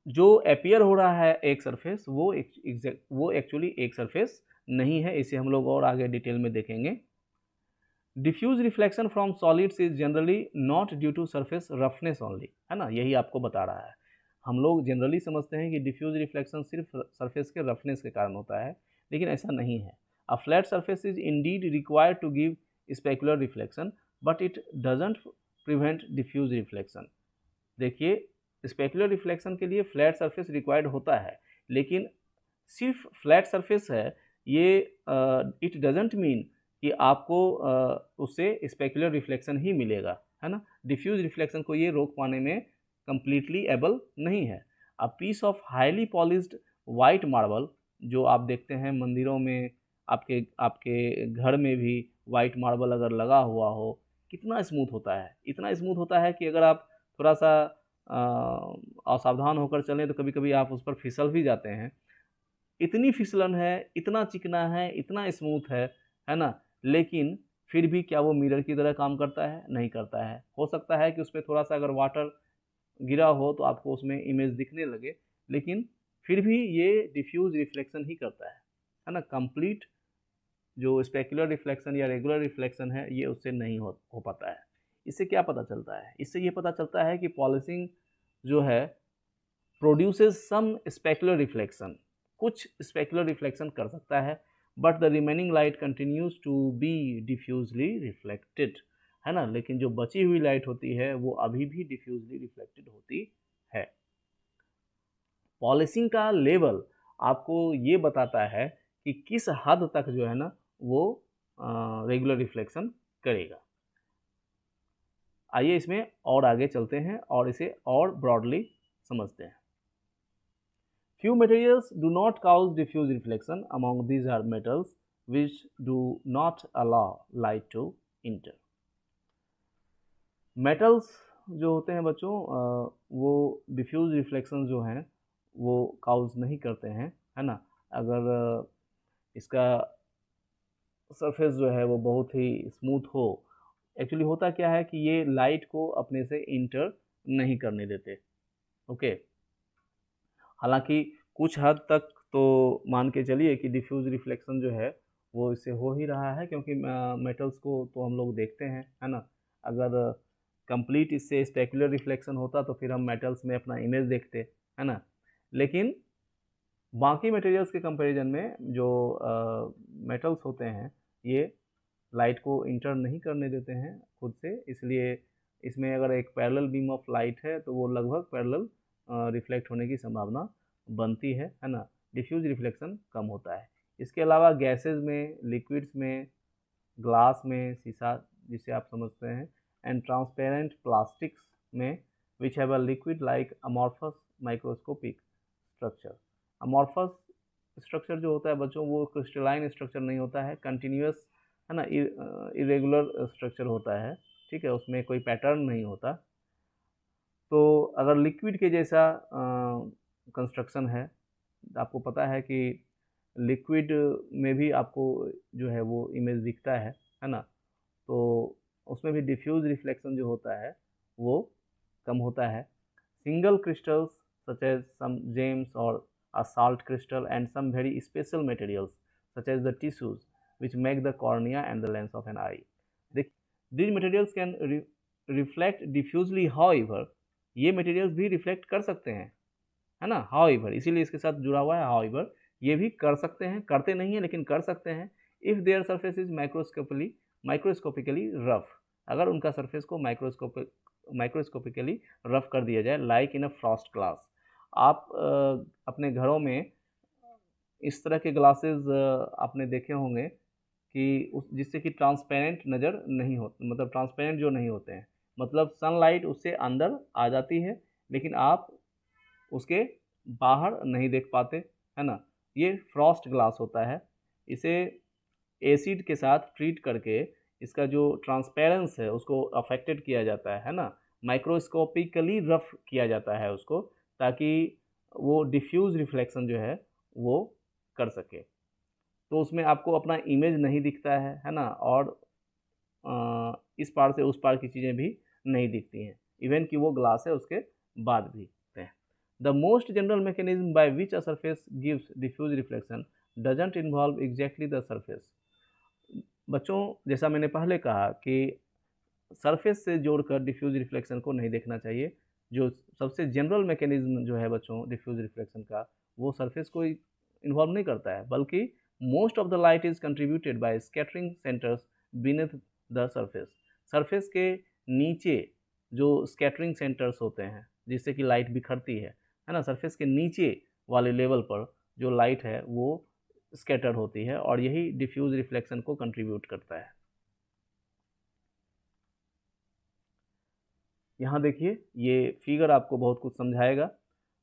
जो अपीयर हो रहा है एक सरफेस, वो एक्चुअली एक सरफेस नहीं है। इसे हम लोग और आगे डिटेल में देखेंगे। Diffuse reflection from solids is generally not due to surface roughness only, है ना, यही आपको बता रहा है। हम लोग जनरली समझते हैं कि डिफ्यूज रिफ्लेक्शन सिर्फ सरफेस के रफनेस के कारण होता है, लेकिन ऐसा नहीं है। A flat surface is indeed required to give specular reflection, but it doesn't prevent diffuse reflection. देखिए, स्पेकुलर रिफ्लेक्शन के लिए फ्लैट सरफेस रिक्वायर्ड होता है, लेकिन सिर्फ फ्लैट सरफेस है ये इट डजेंट मीन कि आपको उससे स्पेकुलर रिफ्लेक्शन ही मिलेगा, है ना। डिफ्यूज रिफ्लेक्शन को ये रोक पाने में कंप्लीटली एबल नहीं है। A piece of highly polished white marble, जो आप देखते हैं मंदिरों में, आपके आपके घर में भी वाइट मार्बल अगर लगा हुआ हो, कितना स्मूथ होता है, इतना स्मूथ होता है कि अगर आप थोड़ा सा असावधान होकर चलें तो कभी कभी आप उस पर फिसल भी जाते हैं। इतनी फिसलन है, इतना चिकना है, इतना स्मूथ है ना, लेकिन फिर भी क्या वो मिरर की तरह काम करता है? नहीं करता है। हो सकता है कि उस पर थोड़ा सा अगर वाटर गिरा हो तो आपको उसमें इमेज दिखने लगे, लेकिन फिर भी ये डिफ्यूज रिफ्लेक्शन ही करता है ना। कंप्लीट जो स्पेकुलर रिफ्लेक्शन या रेगुलर रिफ्लेक्शन है ये उससे नहीं हो पाता है। इससे क्या पता चलता है? इससे ये पता चलता है कि पॉलिशिंग जो है प्रोड्यूसेस सम स्पेकुलर रिफ्लेक्शन, कुछ स्पेकुलर रिफ्लेक्शन कर सकता है, but the remaining light continues to be diffusely reflected, है ना, लेकिन जो बची हुई लाइट होती है वो अभी भी डिफ्यूजली रिफ्लेक्टेड होती है। पॉलिशिंग का लेवल आपको ये बताता है कि किस हद तक जो है ना वो रेगुलर रिफ्लेक्शन करेगा। आइए इसमें और आगे चलते हैं और इसे और ब्रॉडली समझते हैं। Few materials do not cause diffuse reflection. Among these are metals which do not allow light to enter. Metals जो होते हैं बच्चों वो डिफ्यूज रिफ्लेक्शन जो हैं वो काउज नहीं करते हैं, है ना। अगर इसका सरफेस जो है वो बहुत ही स्मूथ हो, एक्चुअली होता क्या है कि ये लाइट को अपने से इंटर नहीं करने देते। ओके, हालांकि कुछ हद तक तो मान के चलिए कि डिफ्यूज रिफ्लेक्शन जो है वो इससे हो ही रहा है, क्योंकि मेटल्स को तो हम लोग देखते हैं, है ना। अगर कंप्लीट इससे स्पेकुलर रिफ्लेक्शन होता तो फिर हम मेटल्स में अपना इमेज देखते, है ना। लेकिन बाकी मटेरियल्स के कंपैरिजन में जो मेटल्स होते हैं ये लाइट को इंटर नहीं करने देते हैं खुद से, इसलिए इसमें अगर एक पैरेलल बीम ऑफ लाइट है तो वो लगभग पैरेलल रिफ्लेक्ट होने की संभावना बनती है ना। डिफ्यूज रिफ्लेक्शन कम होता है। इसके अलावा गैसेज में, लिक्विड्स में, ग्लास में, शीशा जिसे आप समझते हैं, एंड ट्रांसपेरेंट प्लास्टिक्स में which have a liquid like amorphous microscopic structure. Amorphous structure जो होता है बच्चों, वो क्रिस्टलाइन स्ट्रक्चर नहीं होता है, कंटिन्यूस है ना, इरेगुलर स्ट्रक्चर होता है, ठीक है, उसमें कोई पैटर्न नहीं होता। तो अगर लिक्विड के जैसा कंस्ट्रक्शन है, आपको पता है कि लिक्विड में भी आपको जो है वो इमेज दिखता है ना, तो उसमें भी डिफ्यूज रिफ्लेक्शन जो होता है वो कम होता है। सिंगल क्रिस्टल्स सच एज सम जेम्स और a salt crystal and some very special materials such as the tissues which make the cornea and the lens of an eye. These materials can reflect diffusely, however, ये materials भी reflect कर सकते हैं, है ना, however, इसीलिए इसके साथ जुड़ा हुआ है however, ये भी कर सकते हैं, करते नहीं है लेकिन कर सकते हैं, if their surface is microscopically rough, अगर उनका surface को microscopically rough कर दिया जाए, like in a frost glass। आप अपने घरों में इस तरह के ग्लासेस आपने देखे होंगे कि जिससे कि ट्रांसपेरेंट नज़र नहीं हो, मतलब ट्रांसपेरेंट जो नहीं होते हैं, मतलब सनलाइट उससे अंदर आ जाती है लेकिन आप उसके बाहर नहीं देख पाते, है ना। ये फ्रॉस्ट ग्लास होता है, इसे एसिड के साथ ट्रीट करके इसका जो ट्रांसपेरेंस है उसको अफेक्टेड किया जाता है ना, माइक्रोस्कोपिकली रफ किया जाता है उसको, ताकि वो डिफ्यूज रिफ्लेक्शन जो है वो कर सके। तो उसमें आपको अपना इमेज नहीं दिखता है ना, और इस पार से उस पार की चीज़ें भी नहीं दिखती हैं, इवन कि वो ग्लास है उसके बाद भी। The most general mechanism by which a surface gives diffuse reflection doesn't involve exactly the surface. बच्चों, जैसा मैंने पहले कहा कि सरफेस से जोड़कर डिफ्यूज रिफ्लेक्शन को नहीं देखना चाहिए। जो सबसे जनरल मैकेनिज्म जो है बच्चों डिफ्यूज रिफ्लेक्शन का, वो सरफेस को इन्वॉल्व नहीं करता है, बल्कि most of the light is contributed bye scattering centres beneath the surface. Surface के नीचे जो स्कैटरिंग सेंटर्स होते हैं जिससे कि लाइट बिखरती है ना, सरफेस के नीचे वाले लेवल पर जो लाइट है वो स्कैटर्ड होती है और यही डिफ्यूज रिफ्लेक्शन को कंट्रीब्यूट करता है। यहाँ देखिए, ये फिगर आपको बहुत कुछ समझाएगा।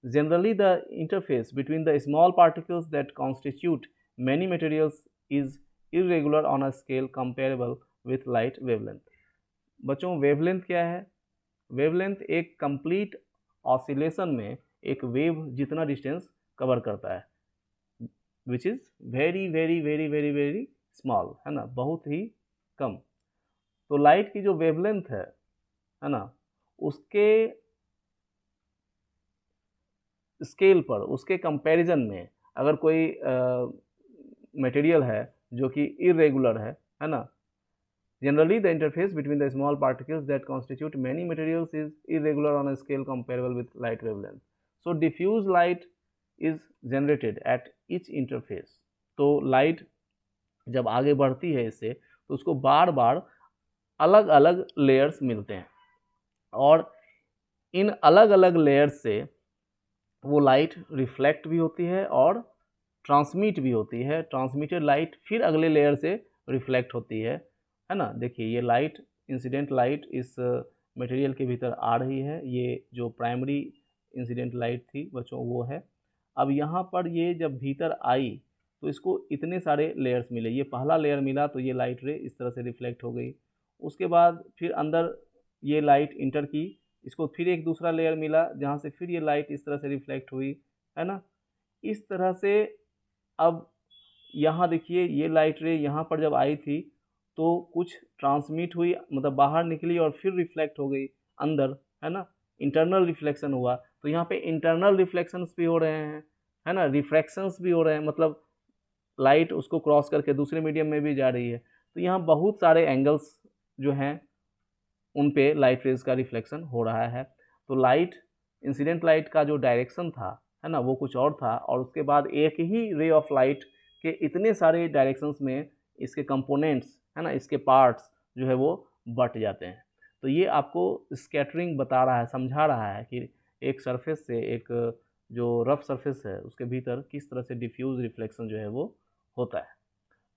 Generally the interface between the small particles that constitute many materials is irregular on a scale comparable with light wavelength. बच्चों, वेवलेंथ क्या है? वेवलेंथ एक कंप्लीट ऑसिलेशन में एक वेव जितना डिस्टेंस कवर करता है, which is very very very very very small, है ना, बहुत ही कम। तो लाइट की जो वेवलेंथ है ना, उसके स्केल पर, उसके कंपैरिजन में अगर कोई मटेरियल है जो कि इरेगुलर है ना, generally the interface between the small particles that constitute many materials is irregular on a scale comparable with light wavelength. So diffuse light is generated at each interface. तो light जब आगे बढ़ती है इससे, तो उसको बार बार अलग अलग लेयर्स मिलते हैं और इन अलग अलग लेयर्स से वो लाइट रिफ्लेक्ट भी होती है और ट्रांसमिट भी होती है। ट्रांसमिटेड लाइट फिर अगले लेयर से रिफ्लेक्ट होती है ना। देखिए, ये लाइट, इंसिडेंट लाइट इस मटेरियल के भीतर आ रही है, ये जो प्राइमरी इंसिडेंट लाइट थी बच्चों वो है। अब यहाँ पर ये जब भीतर आई तो इसको इतने सारे लेयर्स मिले, ये पहला लेयर मिला तो ये लाइट रे इस तरह से रिफ्लेक्ट हो गई। उसके बाद फिर अंदर ये लाइट इंटर की, इसको फिर एक दूसरा लेयर मिला जहाँ से फिर ये लाइट इस तरह से रिफ्लेक्ट हुई, है ना। इस तरह से अब यहाँ देखिए, ये लाइट रे यहाँ पर जब आई थी तो कुछ ट्रांसमिट हुई, मतलब बाहर निकली और फिर रिफ्लेक्ट हो गई अंदर, है ना, इंटरनल रिफ्लेक्शन हुआ। तो यहाँ पे इंटरनल रिफ्लेक्शंस भी हो रहे हैं, है ना, रिफ्रैक्शंस भी हो रहे हैं, मतलब लाइट उसको क्रॉस करके दूसरे मीडियम में भी जा रही है। तो यहाँ बहुत सारे एंगल्स जो हैं उन पे लाइट रेज का रिफ्लेक्शन हो रहा है। तो लाइट, इंसिडेंट लाइट का जो डायरेक्शन था, है ना, वो कुछ और था, और उसके बाद एक ही रे ऑफ लाइट के इतने सारे डायरेक्शंस में इसके कंपोनेंट्स, है ना, इसके पार्ट्स जो है वो बट जाते हैं। तो ये आपको स्कैटरिंग बता रहा है, समझा रहा है कि एक सरफेस से, एक जो रफ सरफेस है उसके भीतर किस तरह से डिफ्यूज रिफ्लेक्शन जो है वो होता है।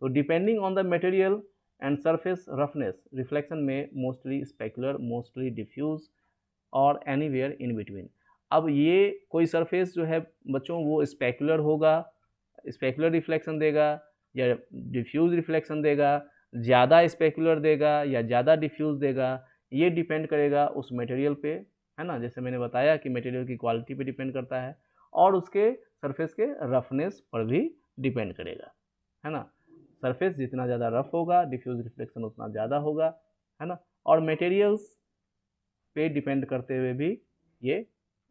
तो depending on the material and surface roughness reflection में मोस्टली स्पेकुलर, मोस्टली डिफ्यूज और एनीवेयर इन बिटवीन। अब ये कोई सरफेस जो है बच्चों वो स्पेकुलर होगा, स्पेकुलर रिफ्लेक्शन देगा या डिफ्यूज रिफ्लेक्शन देगा, ज़्यादा स्पेकुलर देगा या ज़्यादा डिफ्यूज देगा, ये डिपेंड करेगा उस मटेरियल पे, है ना। जैसे मैंने बताया कि मटेरियल की क्वालिटी पे डिपेंड करता है और उसके सरफेस के रफनेस पर भी डिपेंड करेगा, है ना। सरफेस जितना ज़्यादा रफ होगा डिफ्यूज रिफ्लेक्शन उतना ज़्यादा होगा, है ना। और मटेरियल्स पे डिपेंड करते हुए भी ये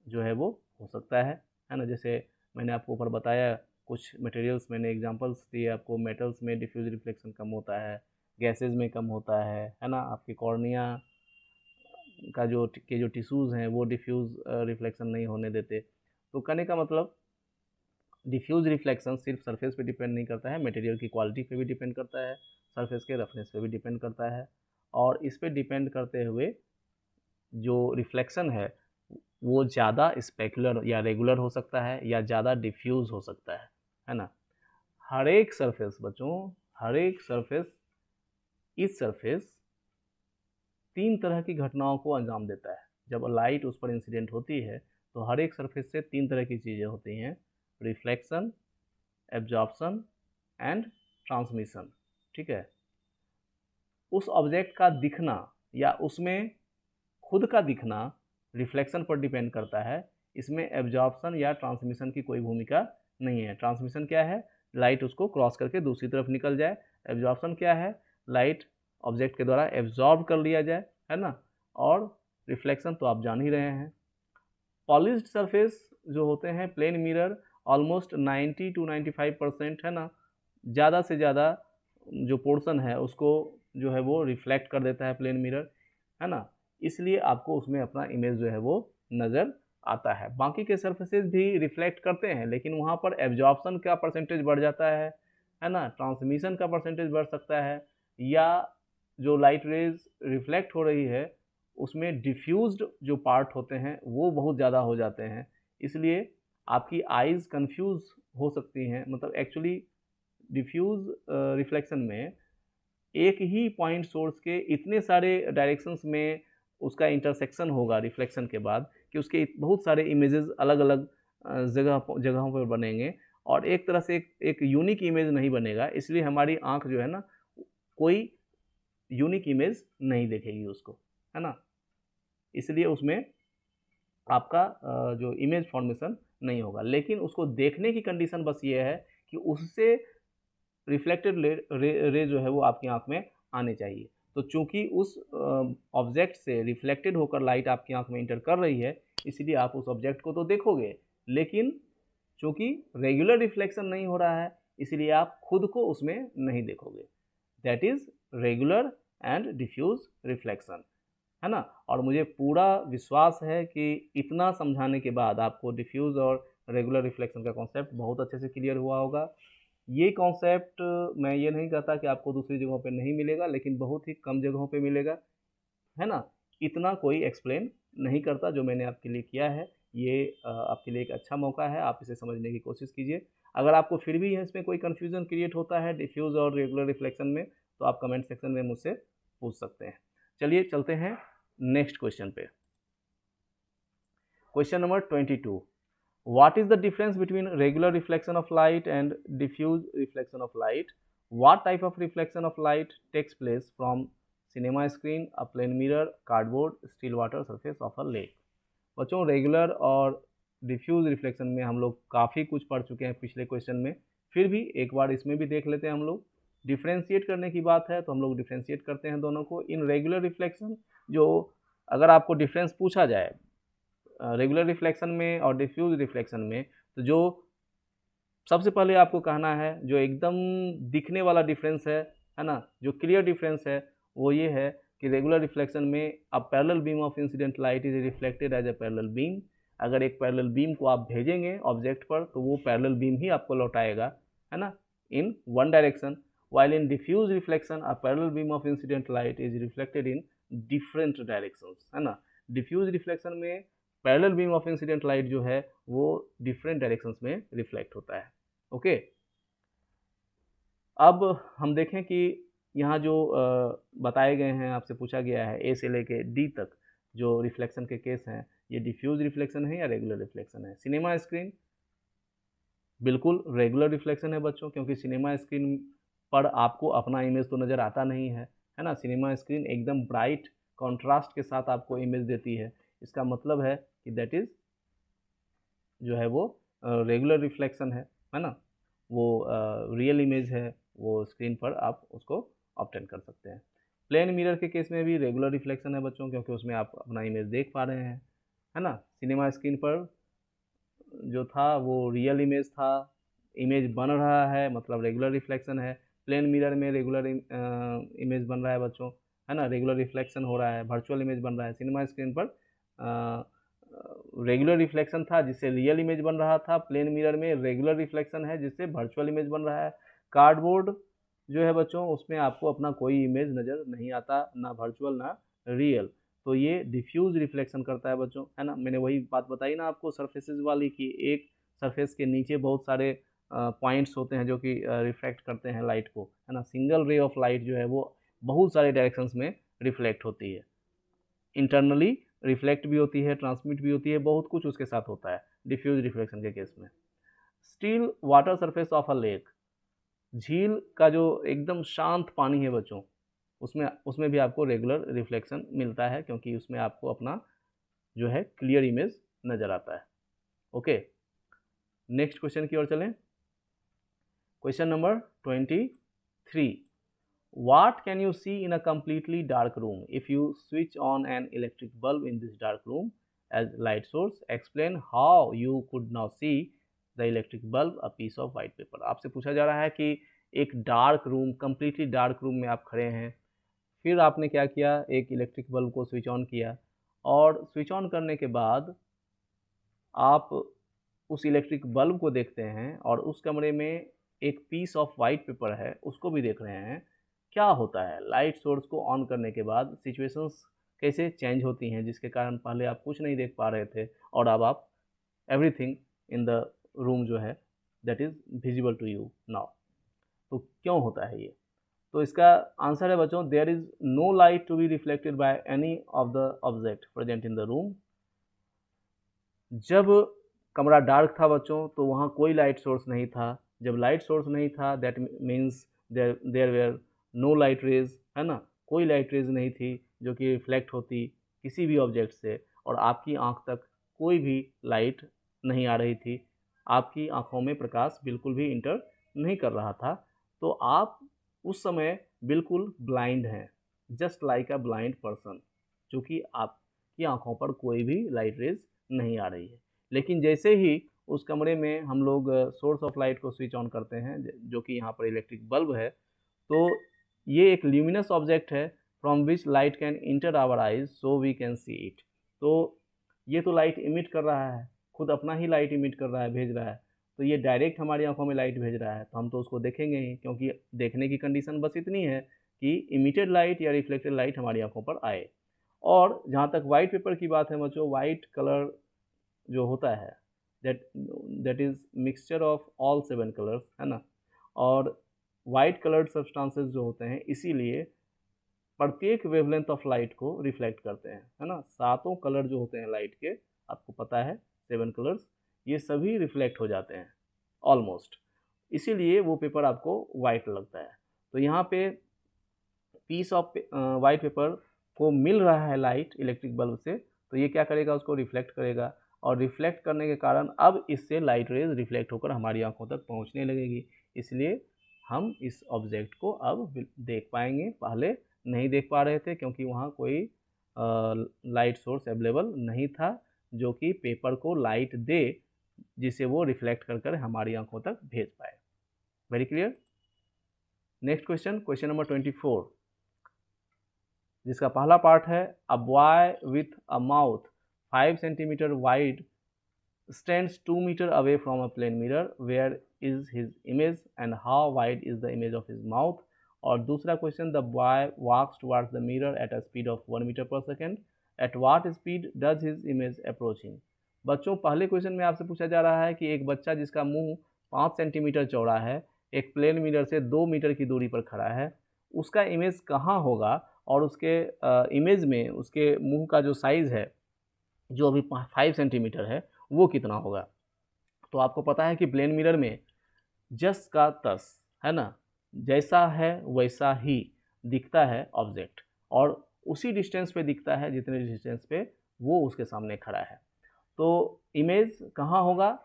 जो है वो हो सकता है ना। जैसे मैंने आपको ऊपर बताया कुछ मटेरियल्स मैंने एग्जांपल्स दिए आपको, मेटल्स में डिफ्यूज रिफ्लेक्शन कम होता है, गैसेज में कम होता है ना। आपकी कॉर्निया का जो टिश्यूज़ हैं वो डिफ्यूज रिफ्लेक्शन नहीं होने देते। तो कहने का मतलब डिफ्यूज रिफ्लेक्शन सिर्फ सरफेस पे डिपेंड नहीं करता है, मटेरियल की क्वालिटी पे भी डिपेंड करता है, सरफेस के रफनेस पे भी डिपेंड करता है, और इस पे डिपेंड करते हुए जो रिफ्लेक्शन है वो ज़्यादा स्पेकुलर या रेगुलर हो सकता है या ज़्यादा डिफ्यूज हो सकता है ना। हर एक सरफेस बच्चों, हर एक सरफेस, इस सरफेस 3 तरह की घटनाओं को अंजाम देता है। जब लाइट उस पर इंसिडेंट होती है तो हर एक सरफेस से 3 तरह की चीज़ें होती हैं, रिफ्लेक्शन, एब्जॉर्प्शन एंड ट्रांसमिशन, ठीक है। उस ऑब्जेक्ट का दिखना या उसमें खुद का दिखना रिफ्लेक्शन पर डिपेंड करता है। इसमें एब्जॉर्प्शन या ट्रांसमिशन की कोई भूमिका नहीं है। ट्रांसमिशन क्या है, लाइट उसको क्रॉस करके दूसरी तरफ निकल जाए। एब्जॉर्प्शन क्या है, लाइट ऑब्जेक्ट के द्वारा एब्जॉर्ब कर लिया जाए, है ना। और रिफ्लेक्शन तो आप जान ही रहे हैं। पॉलिश्ड सरफेस जो होते हैं, प्लेन मिरर, ऑलमोस्ट 90 to 95% है ना, ज़्यादा से ज़्यादा जो पोर्शन है उसको जो है वो रिफ्लेक्ट कर देता है प्लेन मिरर, है ना। इसलिए आपको उसमें अपना इमेज जो है वो नज़र आता है। बाकी के सरफेसेस भी रिफ्लेक्ट करते हैं लेकिन वहाँ पर एब्जॉर्प्शन का परसेंटेज बढ़ जाता है ना, ट्रांसमिशन का परसेंटेज बढ़ सकता है, या जो लाइट रेज रिफ्लेक्ट हो रही है उसमें डिफ्यूज्ड जो पार्ट होते हैं वो बहुत ज़्यादा हो जाते हैं। इसलिए आपकी आइज़ कंफ्यूज हो सकती हैं। मतलब एक्चुअली डिफ्यूज रिफ्लेक्शन में एक ही पॉइंट सोर्स के इतने सारे डायरेक्शंस में उसका इंटरसेक्शन होगा रिफ्लेक्शन के बाद कि उसके बहुत सारे इमेजेस अलग अलग जगहों पर बनेंगे और एक तरह से एक यूनिक इमेज नहीं बनेगा। इसलिए हमारी आंख जो है ना कोई यूनिक इमेज नहीं देखेगी उसको, है ना। इसलिए उसमें आपका जो इमेज फॉर्मेशन नहीं होगा, लेकिन उसको देखने की कंडीशन बस ये है कि उससे रिफ्लेक्टेड रे जो है वो आपकी आंख में आने चाहिए। तो चूंकि उस ऑब्जेक्ट से रिफ्लेक्टेड होकर लाइट आपकी आंख में इंटर कर रही है इसलिए आप उस ऑब्जेक्ट को तो देखोगे, लेकिन चूंकि रेगुलर रिफ्लेक्शन नहीं हो रहा है इसलिए आप खुद को उसमें नहीं देखोगे। That is regular and diffuse reflection, है ना। और मुझे पूरा विश्वास है कि इतना समझाने के बाद आपको डिफ्यूज और रेगुलर रिफ्लेक्शन का कॉन्सेप्ट बहुत अच्छे से क्लियर हुआ होगा। ये कॉन्सेप्ट मैं ये नहीं कहता कि आपको दूसरी जगहों पे नहीं मिलेगा, लेकिन बहुत ही कम जगहों पे मिलेगा, है ना। इतना कोई एक्सप्लेन नहीं करता जो मैंने आपके लिए किया है। ये आपके लिए एक अच्छा मौका है, आप इसे समझने की कोशिश कीजिए। अगर आपको फिर भी इसमें कोई कन्फ्यूज़न क्रिएट होता है डिफ्यूज़ और रेगुलर रिफ्लेक्शन में तो आप कमेंट सेक्शन में मुझसे पूछ सकते हैं। चलिए चलते हैं नेक्स्ट क्वेश्चन पे। Question number 22, what is the difference between regular reflection of light and diffuse reflection of light? What type of reflection of light takes place from cinema screen, a plane mirror, cardboard, still water surface of a lake? बच्चों regular और diffuse reflection में हम लोग काफ़ी कुछ पढ़ चुके हैं पिछले क्वेश्चन में, फिर भी एक बार इसमें भी देख लेते हैं हम लोग। डिफ्रेंशिएट करने की बात है तो हम लोग डिफ्रेंशिएट करते हैं दोनों को। इन रेगुलर रिफ्लेक्शन जो अगर आपको डिफरेंस पूछा जाए रेगुलर रिफ्लेक्शन में और डिफ्यूज रिफ्लेक्शन में, तो जो सबसे पहले आपको कहना है जो एकदम दिखने वाला डिफरेंस है ना, जो क्लियर डिफरेंस है वो ये है कि रेगुलर रिफ्लेक्शन में a parallel beam of incident light is reflected as a parallel beam. अगर एक पैरेलल बीम को आप भेजेंगे ऑब्जेक्ट पर तो वो पैरेलल बीम ही आपको लौटाएगा, है ना, in one direction. while in diffuse reflection a parallel beam of incident light is reflected in different directions, है ना। डिफ्यूज रिफ्लेक्शन में parallel beam of incident light जो है वो डिफरेंट डायरेक्शंस में रिफ्लेक्ट होता है। ओके, अब हम देखें कि यहाँ जो बताए गए हैं, आपसे पूछा गया है ए से लेके डी तक जो रिफ्लेक्शन के केस हैं, ये डिफ्यूज रिफ्लेक्शन है या रेगुलर रिफ्लेक्शन है। सिनेमा स्क्रीन बिल्कुल रेगुलर रिफ्लेक्शन है बच्चों, क्योंकि सिनेमा स्क्रीन पर आपको अपना इमेज तो नज़र आता नहीं है ना। सिनेमा स्क्रीन एकदम ब्राइट कॉन्ट्रास्ट के साथ आपको इमेज देती है। इसका मतलब है कि दैट इज़ जो है वो रेगुलर रिफ्लेक्शन है ना। वो रियल इमेज है, वो स्क्रीन पर आप उसको ऑब्टेन कर सकते हैं। प्लेन मिरर के केस में भी रेगुलर रिफ्लेक्शन है बच्चों, क्योंकि उसमें आप अपना इमेज देख पा रहे हैं, है ना। सिनेमा स्क्रीन पर जो था वो रियल इमेज था, इमेज बन रहा है, मतलब रेगुलर रिफ्लेक्शन है। प्लेन मिरर में रेगुलर इमेज बन रहा है बच्चों, है ना, रेगुलर रिफ्लेक्शन हो रहा है, वर्चुअल इमेज बन रहा है। सिनेमा स्क्रीन पर रेगुलर रिफ्लेक्शन था जिससे रियल इमेज बन रहा था, प्लेन मिरर में रेगुलर रिफ्लेक्शन है जिससे वर्चुअल इमेज बन रहा है। कार्डबोर्ड जो है बच्चों, उसमें आपको अपना कोई इमेज नज़र नहीं आता, ना वर्चुअल ना रियल, तो ये डिफ्यूज रिफ्लेक्शन करता है बच्चों, है ना। मैंने वही बात बताई ना आपको सरफेसेस वाली, कि एक सरफेस के नीचे बहुत सारे पॉइंट्स होते हैं जो कि रिफ्लेक्ट करते हैं लाइट को, है ना। सिंगल रे ऑफ लाइट जो है वो बहुत सारे डायरेक्शंस में रिफ्लेक्ट होती है, इंटरनली रिफ्लेक्ट भी होती है, ट्रांसमिट भी होती है, बहुत कुछ उसके साथ होता है डिफ्यूज रिफ्लेक्शन के केस में। Still water surface of a lake, झील का जो एकदम शांत पानी है बच्चों, उसमें उसमें भी आपको रेगुलर रिफ्लेक्शन मिलता है, क्योंकि उसमें आपको अपना जो है क्लियर इमेज नज़र आता है। ओके, नेक्स्ट क्वेश्चन की ओर चलें। Question number 23, what can you see in a completely dark room if you switch on an electric bulb in this dark room as light source? Explain how you could now see the electric bulb a piece of white paper। आपसे पूछा जा रहा है कि एक dark room, completely dark room में आप खड़े हैं, फिर आपने क्या किया, एक इलेक्ट्रिक बल्ब को स्विच ऑन किया, और स्विच ऑन करने के बाद आप उस इलेक्ट्रिक बल्ब को देखते हैं और उस कमरे में एक पीस ऑफ वाइट पेपर है, उसको भी देख रहे हैं। क्या होता है लाइट सोर्स को ऑन करने के बाद, सिचुएशंस कैसे चेंज होती हैं, जिसके कारण पहले आप कुछ नहीं देख पा रहे थे और अब आप एवरीथिंग इन द रूम जो है that is visible to you now. तो क्यों होता है ये? तो इसका आंसर है बच्चों, there is no light to be reflected by any of the object present in the room. जब कमरा डार्क था बच्चों, तो वहाँ कोई लाइट सोर्स नहीं था। जब लाइट सोर्स नहीं था, that means there were no light rays, है ना। कोई लाइट रेज नहीं थी जो कि रिफ्लेक्ट होती किसी भी ऑब्जेक्ट से, और आपकी आंख तक कोई भी लाइट नहीं आ रही थी, आपकी आंखों में प्रकाश बिल्कुल भी इंटर नहीं कर रहा था। तो आप उस समय बिल्कुल ब्लाइंड हैं, just like a blind person, क्योंकि आपकी आंखों पर कोई भी लाइट रेज नहीं आ रही है। लेकिन जैसे ही उस कमरे में हम लोग सोर्स ऑफ लाइट को स्विच ऑन करते हैं, जो कि यहाँ पर इलेक्ट्रिक बल्ब है, तो ये एक ल्यूमिनस ऑब्जेक्ट है from which light can enter our eyes so we can see it. तो ये तो लाइट इमिट कर रहा है, खुद अपना ही लाइट इमिट कर रहा है, भेज रहा है, तो ये डायरेक्ट हमारी आंखों में लाइट भेज रहा है, तो हम तो उसको देखेंगे ही, क्योंकि देखने की कंडीशन बस इतनी है कि इमिटेड लाइट या रिफ्लेक्टेड लाइट हमारी आंखों पर आए। और जहाँ तक वाइट पेपर की बात है बच्चों, वाइट कलर जो होता है that is mixture of all 7 colours, है ना। और वाइट कलर्ड सब्सटेंसेस जो होते हैं, इसीलिए प्रत्येक वेवलेंथ ऑफ लाइट को रिफ्लेक्ट करते हैं, है ना। सातों कलर जो होते हैं लाइट के, आपको पता है 7 कलर्स, ये सभी रिफ्लेक्ट हो जाते हैं ऑलमोस्ट, इसीलिए वो पेपर आपको वाइट लगता है। तो यहाँ पे पीस ऑफ वाइट पेपर को मिल रहा है लाइट इलेक्ट्रिक बल्ब से, तो ये क्या करेगा, उसको रिफ्लेक्ट करेगा, और रिफ्लेक्ट करने के कारण अब इससे लाइट रेज रिफ्लेक्ट होकर हमारी आंखों तक पहुंचने लगेगी, इसलिए हम इस ऑब्जेक्ट को अब देख पाएंगे। पहले नहीं देख पा रहे थे क्योंकि वहाँ कोई लाइट सोर्स अवेलेबल नहीं था जो कि पेपर को लाइट दे, जिसे वो रिफ्लेक्ट कर कर हमारी आंखों तक भेज पाए। Very clear. Next question, question number 24, जिसका पहला पार्ट है, a boy with a mouth 5 centimetre wide stands 2 meters away from a plane mirror, where is his image and how wide is the image of his mouth? और दूसरा question, the boy walks towards the mirror at a speed of 1 meter per second, at what speed does his image approaching? बच्चों, पहले question में आपसे पूछा जा रहा है कि एक बच्चा जिसका मुंह 5 सेंटीमीटर चौड़ा है, एक प्लेन मिरर से 2 मीटर की दूरी पर खड़ा है, उसका इमेज कहाँ होगा और उसके इमेज में उसके मुंह का जो साइज़ है जो अभी 5 सेंटीमीटर है वो कितना होगा। तो आपको पता है कि प्लेन मिरर में जस का तस, है ना, जैसा है वैसा ही दिखता है ऑब्जेक्ट, और उसी डिस्टेंस पे दिखता है जितने डिस्टेंस पे वो उसके सामने खड़ा है। तो इमेज कहाँ होगा,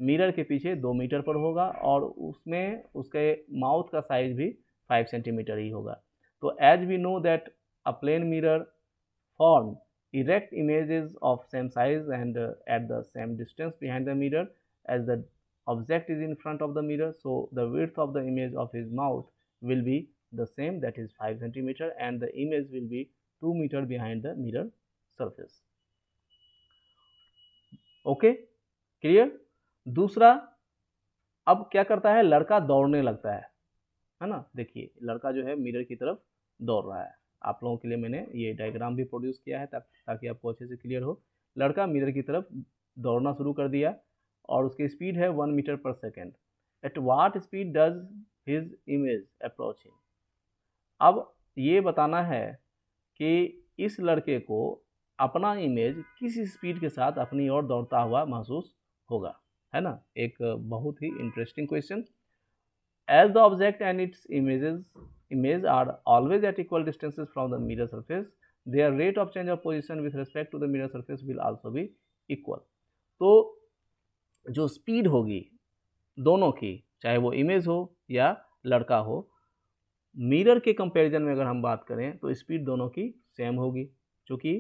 मिरर के पीछे 2 मीटर पर होगा और उसमें उसके माउथ का साइज भी 5 सेंटीमीटर ही होगा। तो as we know that a plane mirror form erect images of same size and at the same distance behind the mirror as the object is in front of the mirror, so the width of the image of his mouth will be the same, that is 5 centimeter, and the image will be 2 meter behind the mirror surface. Okay, clear. दूसरा, अब क्या करता है, लड़का दौड़ने लगता है ना। देखिए लड़का जो है मिरर की तरफ दौड़ रहा है। आप लोगों के लिए मैंने ये डायग्राम भी प्रोड्यूस किया है ताकि आपको अच्छे से क्लियर हो। लड़का मिरर की तरफ दौड़ना शुरू कर दिया और उसकी स्पीड है 1 metre per second. At what speed does his image approach him. अब ये बताना है कि इस लड़के को अपना इमेज किस स्पीड के साथ अपनी ओर दौड़ता हुआ महसूस होगा, है ना। एक बहुत ही interesting question. As the object and its image are always at equal distances from the mirror surface, their rate of change of position with respect to the mirror surface will also be equal. तो जो speed होगी दोनों की, चाहे वो image हो या लड़का हो, मिरर के कंपैरिजन में अगर हम बात करें तो स्पीड दोनों की सेम होगी, क्योंकि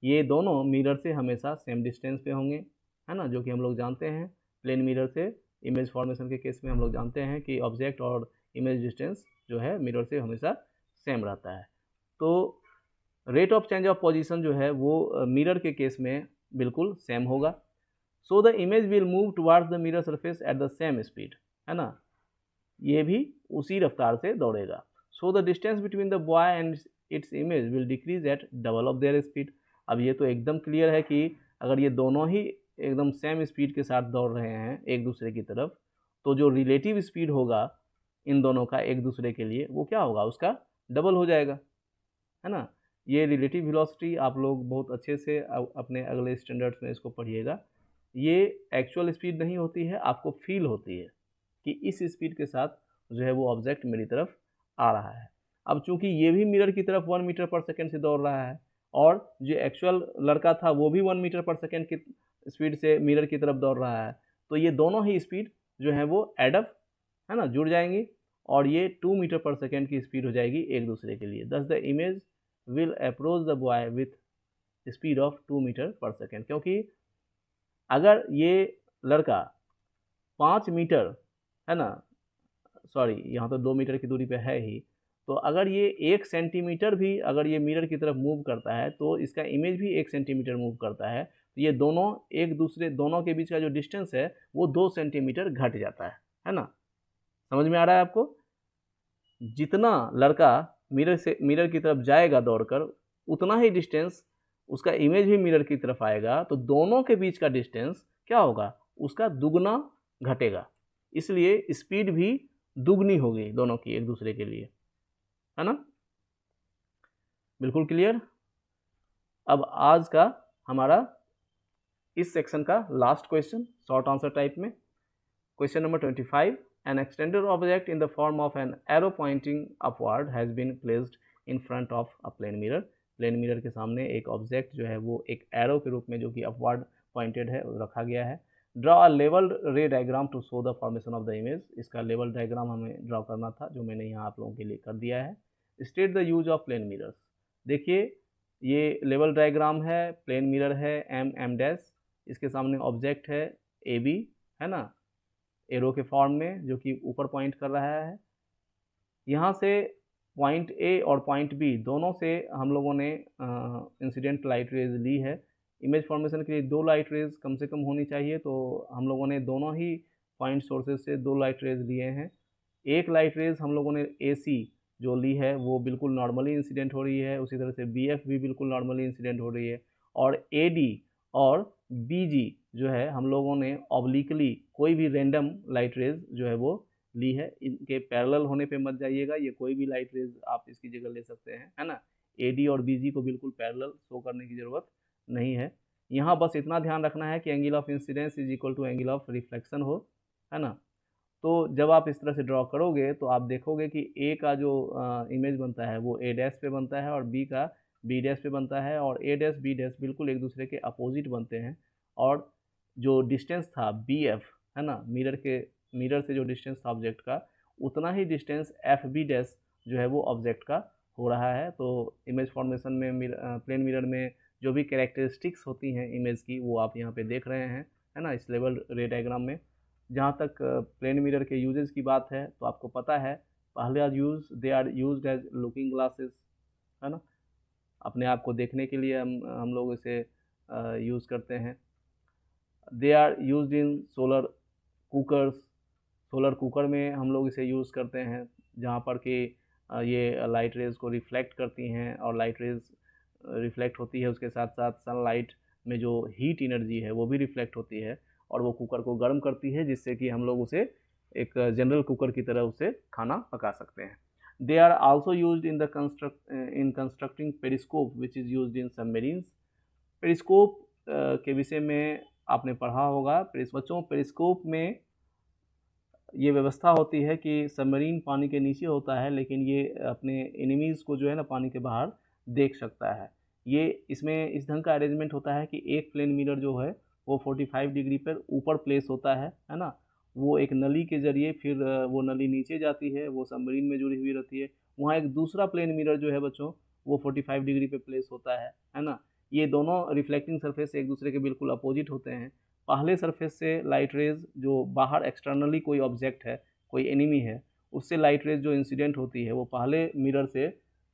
ये दोनों मिरर से हमेशा सेम डिस्टेंस पे होंगे, है ना। जो कि हम लोग जानते हैं प्लेन मिरर से इमेज फॉर्मेशन के केस में हम लोग जानते हैं कि ऑब्जेक्ट और इमेज डिस्टेंस जो है मिरर से हमेशा सेम रहता है। तो rate of change of position जो है वो मिरर के केस में बिल्कुल सेम होगा। So the image will move towards the mirror surface at the same speed, है ना, ये भी उसी रफ्तार से दौड़ेगा। So the distance between the boy and its image will decrease at double of their speed. अब ये तो एकदम क्लियर है कि अगर ये दोनों ही एकदम सेम स्पीड के साथ दौड़ रहे हैं एक दूसरे की तरफ, तो जो रिलेटिव स्पीड होगा इन दोनों का एक दूसरे के लिए वो क्या होगा, उसका डबल हो जाएगा, है ना। ये रिलेटिव वेलोसिटी आप लोग बहुत अच्छे से अपने अगले स्टैंडर्ड्स में इसको पढ़िएगा। ये एक्चुअल स्पीड नहीं होती है, आपको फील होती है कि इस स्पीड के साथ जो है वो ऑब्जेक्ट मेरी तरफ आ रहा है। अब चूंकि ये भी मिरर की तरफ 1 मीटर पर सेकेंड से दौड़ रहा है और जो एक्चुअल लड़का था वो भी 1 मीटर पर सेकेंड की स्पीड से मिरर की तरफ दौड़ रहा है, तो ये दोनों ही स्पीड जो है वो एडअप, है ना, जुड़ जाएंगी और ये 2 मीटर पर सेकेंड की स्पीड हो जाएगी एक दूसरे के लिए। Thus the image will approach the boy with speed of 2 metre per second. क्योंकि अगर ये लड़का 5 मीटर, है ना, सॉरी यहाँ तो 2 मीटर की दूरी पे है ही, तो अगर ये 1 सेंटीमीटर भी अगर ये मिरर की तरफ मूव करता है तो इसका इमेज भी 1 सेंटीमीटर मूव करता है, तो ये दोनों एक दूसरे दोनों के बीच का जो डिस्टेंस है वो 2 सेंटीमीटर घट जाता है ना। समझ में आ रहा है आपको। जितना लड़का मिरर की तरफ जाएगा दौड़कर, उतना ही डिस्टेंस उसका इमेज भी मिरर की तरफ आएगा, तो दोनों के बीच का डिस्टेंस क्या होगा, उसका दुगना घटेगा। इसलिए स्पीड भी दुगनी होगी दोनों की एक दूसरे के लिए, है ना। बिल्कुल क्लियर। अब आज का हमारा इस सेक्शन का last question short answer type में, question number 25, an extended object in the form of an arrow pointing upward has been placed in front of a plane mirror। Plane mirror के सामने एक ऑब्जेक्ट जो है वो एक arrow के रूप में जो कि अपवर्ड पॉइंटेड है रखा गया है। ड्रॉ अ लेवल ray diagram to show the formation of the image. इसका लेवल डायग्राम हमें ड्रॉ करना था जो मैंने यहाँ आप लोगों के लिए कर दिया है। State the use of plane mirrors. देखिए ये लेवल डायग्राम है, प्लेन मिरर है एम डैश, इसके सामने ऑब्जेक्ट है ए बी, है ना, एरो के फॉर्म में जो कि ऊपर पॉइंट कर रहा है। यहाँ से पॉइंट ए और पॉइंट बी दोनों से हम लोगों ने इंसिडेंट लाइट रेज ली है। इमेज फॉर्मेशन के लिए 2 लाइट रेज कम से कम होनी चाहिए, तो हम लोगों ने दोनों ही पॉइंट सोर्सेज से 2 लाइट रेज लिए हैं। एक लाइट रेज हम लोगों ने AC जो ली है वो बिल्कुल नॉर्मली इंसिडेंट हो रही है, उसी तरह से BF भी बिल्कुल नॉर्मली इंसिडेंट हो रही है, और AD और BG जो है हम लोगों ने ऑब्लिकली कोई भी रैंडम लाइट रेज जो है वो ली है। इनके पैरेलल होने पे मत जाइएगा, ये कोई भी लाइट रेज आप इसकी जगह ले सकते हैं, है ना। एडी और बीजी को बिल्कुल पैरेलल शो करने की ज़रूरत नहीं है। यहाँ बस इतना ध्यान रखना है कि angle of incidence is equal to angle of reflection हो, है ना। तो जब आप इस तरह से ड्रॉ करोगे तो आप देखोगे कि ए का जो इमेज बनता है वो ए डैश पे बनता है, और बी का बी डैश पे बनता है, और ए डैश बी डैश बिल्कुल एक दूसरे के अपोजिट बनते हैं। और जो डिस्टेंस था बी एफ, है ना, मिरर से जो डिस्टेंस था ऑब्जेक्ट का, उतना ही डिस्टेंस एफ बी डैश जो है वो ऑब्जेक्ट का हो रहा है। तो इमेज फॉर्मेशन में प्लेन मिरर में जो भी कैरेक्टरिस्टिक्स होती हैं इमेज की, वो आप यहाँ पे देख रहे हैं, है ना, इस लेवल रे डायग्राम में। जहाँ तक प्लेन मिरर के यूजेस की बात है तो आपको पता है, पहले they are used as looking glasses, है ना, अपने आप को देखने के लिए हम लोग इसे यूज़ करते हैं। They are used in solar cookers, solar cooker में हम लोग इसे यूज़ करते हैं, जहाँ पर कि ये लाइट रेज को रिफ्लेक्ट करती हैं, और लाइट रेज रिफ्लेक्ट होती है, उसके साथ साथ सनलाइट में जो हीट एनर्जी है वो भी रिफ्लेक्ट होती है, और वो कुकर को गर्म करती है, जिससे कि हम लोग उसे एक जनरल कुकर की तरह उसे खाना पका सकते हैं। They are also used in constructing periscope which is used in submarines. Periscope के विषय में आपने पढ़ा होगा। बच्चों, पेरिस्कोप में ये व्यवस्था होती है कि सबमरीन पानी के नीचे होता है, लेकिन ये अपने एनिमीज़ को जो है ना पानी के बाहर देख सकता है। ये इसमें इस ढंग का अरेंजमेंट होता है कि एक प्लेन मिरर जो है वो 45 डिग्री पर ऊपर प्लेस होता है ना। वो एक नली के ज़रिए, फिर वो नली नीचे जाती है, वो सबमरीन में जुड़ी हुई रहती है। वहाँ एक दूसरा प्लेन मिरर जो है बच्चों, वो 45 डिग्री पे प्लेस होता है ना। ये दोनों रिफ्लेक्टिंग सरफेस एक दूसरे के बिल्कुल अपोजिट होते हैं। पहले सरफेस से लाइट रेज जो बाहर एक्सटर्नली कोई ऑब्जेक्ट है, कोई एनिमी है, उससे लाइट रेज जो इंसिडेंट होती है वो पहले मिरर से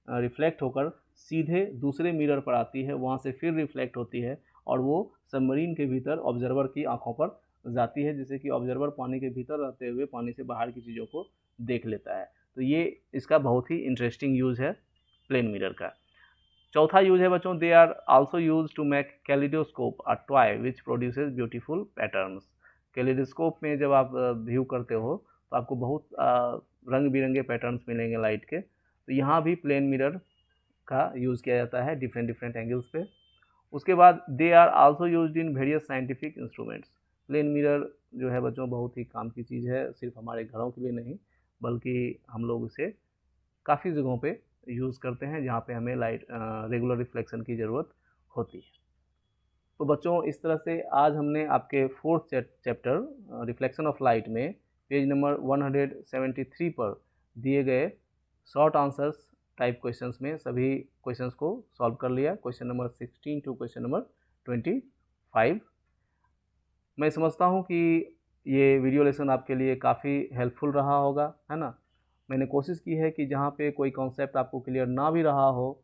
रिफ्लेक्ट होकर सीधे दूसरे मिरर पर आती है, वहाँ से फिर रिफ्लेक्ट होती है, और वो सबमरीन के भीतर ऑब्जर्वर की आंखों पर जाती है, जिससे कि ऑब्जर्वर पानी के भीतर रहते हुए पानी से बाहर की चीज़ों को देख लेता है। तो ये इसका बहुत ही इंटरेस्टिंग यूज़ है प्लेन मिरर का। चौथा यूज है बच्चों, they are also use to make kaleidoscope a toy which produces beautiful patterns. Kaleidoscope में जब आप व्यू करते हो तो आपको बहुत रंग बिरंगे पैटर्न्स मिलेंगे लाइट के। तो यहाँ भी प्लेन मिरर का यूज़ किया जाता है डिफरेंट डिफरेंट एंगल्स पे। उसके बाद they are also used in various scientific instruments. Plane mirror जो है बच्चों बहुत ही काम की चीज़ है, सिर्फ हमारे घरों के लिए नहीं, बल्कि हम लोग इसे काफ़ी जगहों पे यूज़ करते हैं जहाँ पे हमें लाइट रेगुलर रिफ्लेक्शन की ज़रूरत होती है। तो बच्चों, इस तरह से आज हमने आपके fourth chapter reflection of light में पेज नंबर 173 पर दिए गए शॉर्ट आंसर्स टाइप क्वेश्चंस में सभी क्वेश्चंस को सॉल्व कर लिया, question number 16 to question number 25। मैं समझता हूँ कि ये वीडियो लेसन आपके लिए काफ़ी हेल्पफुल रहा होगा, है ना। मैंने कोशिश की है कि जहाँ पे कोई कॉन्सेप्ट आपको क्लियर ना भी रहा हो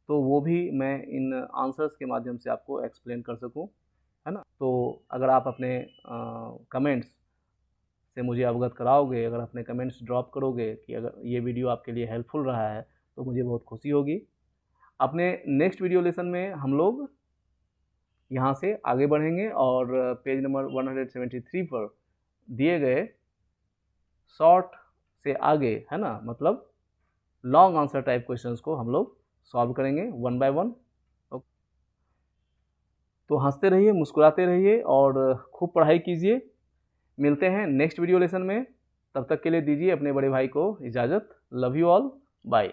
तो वो भी मैं इन आंसर्स के माध्यम से आपको एक्सप्लेन कर सकूं, है ना। तो अगर आप अपने कमेंट्स से मुझे अवगत कराओगे, अगर अपने कमेंट्स ड्रॉप करोगे कि अगर ये वीडियो आपके लिए हेल्पफुल रहा है, तो मुझे बहुत खुशी होगी। अपने नेक्स्ट वीडियो लेसन में हम लोग यहाँ से आगे बढ़ेंगे और पेज नंबर 173 पर दिए गए शॉर्ट से आगे, है ना, मतलब लॉन्ग आंसर टाइप क्वेश्चंस को हम लोग सॉल्व करेंगे वन बाय वन। तो हंसते रहिए, मुस्कुराते रहिए और खूब पढ़ाई कीजिए। मिलते हैं नेक्स्ट वीडियो लेसन में, तब तक के लिए दीजिए अपने बड़े भाई को इजाज़त। Love you all, bye.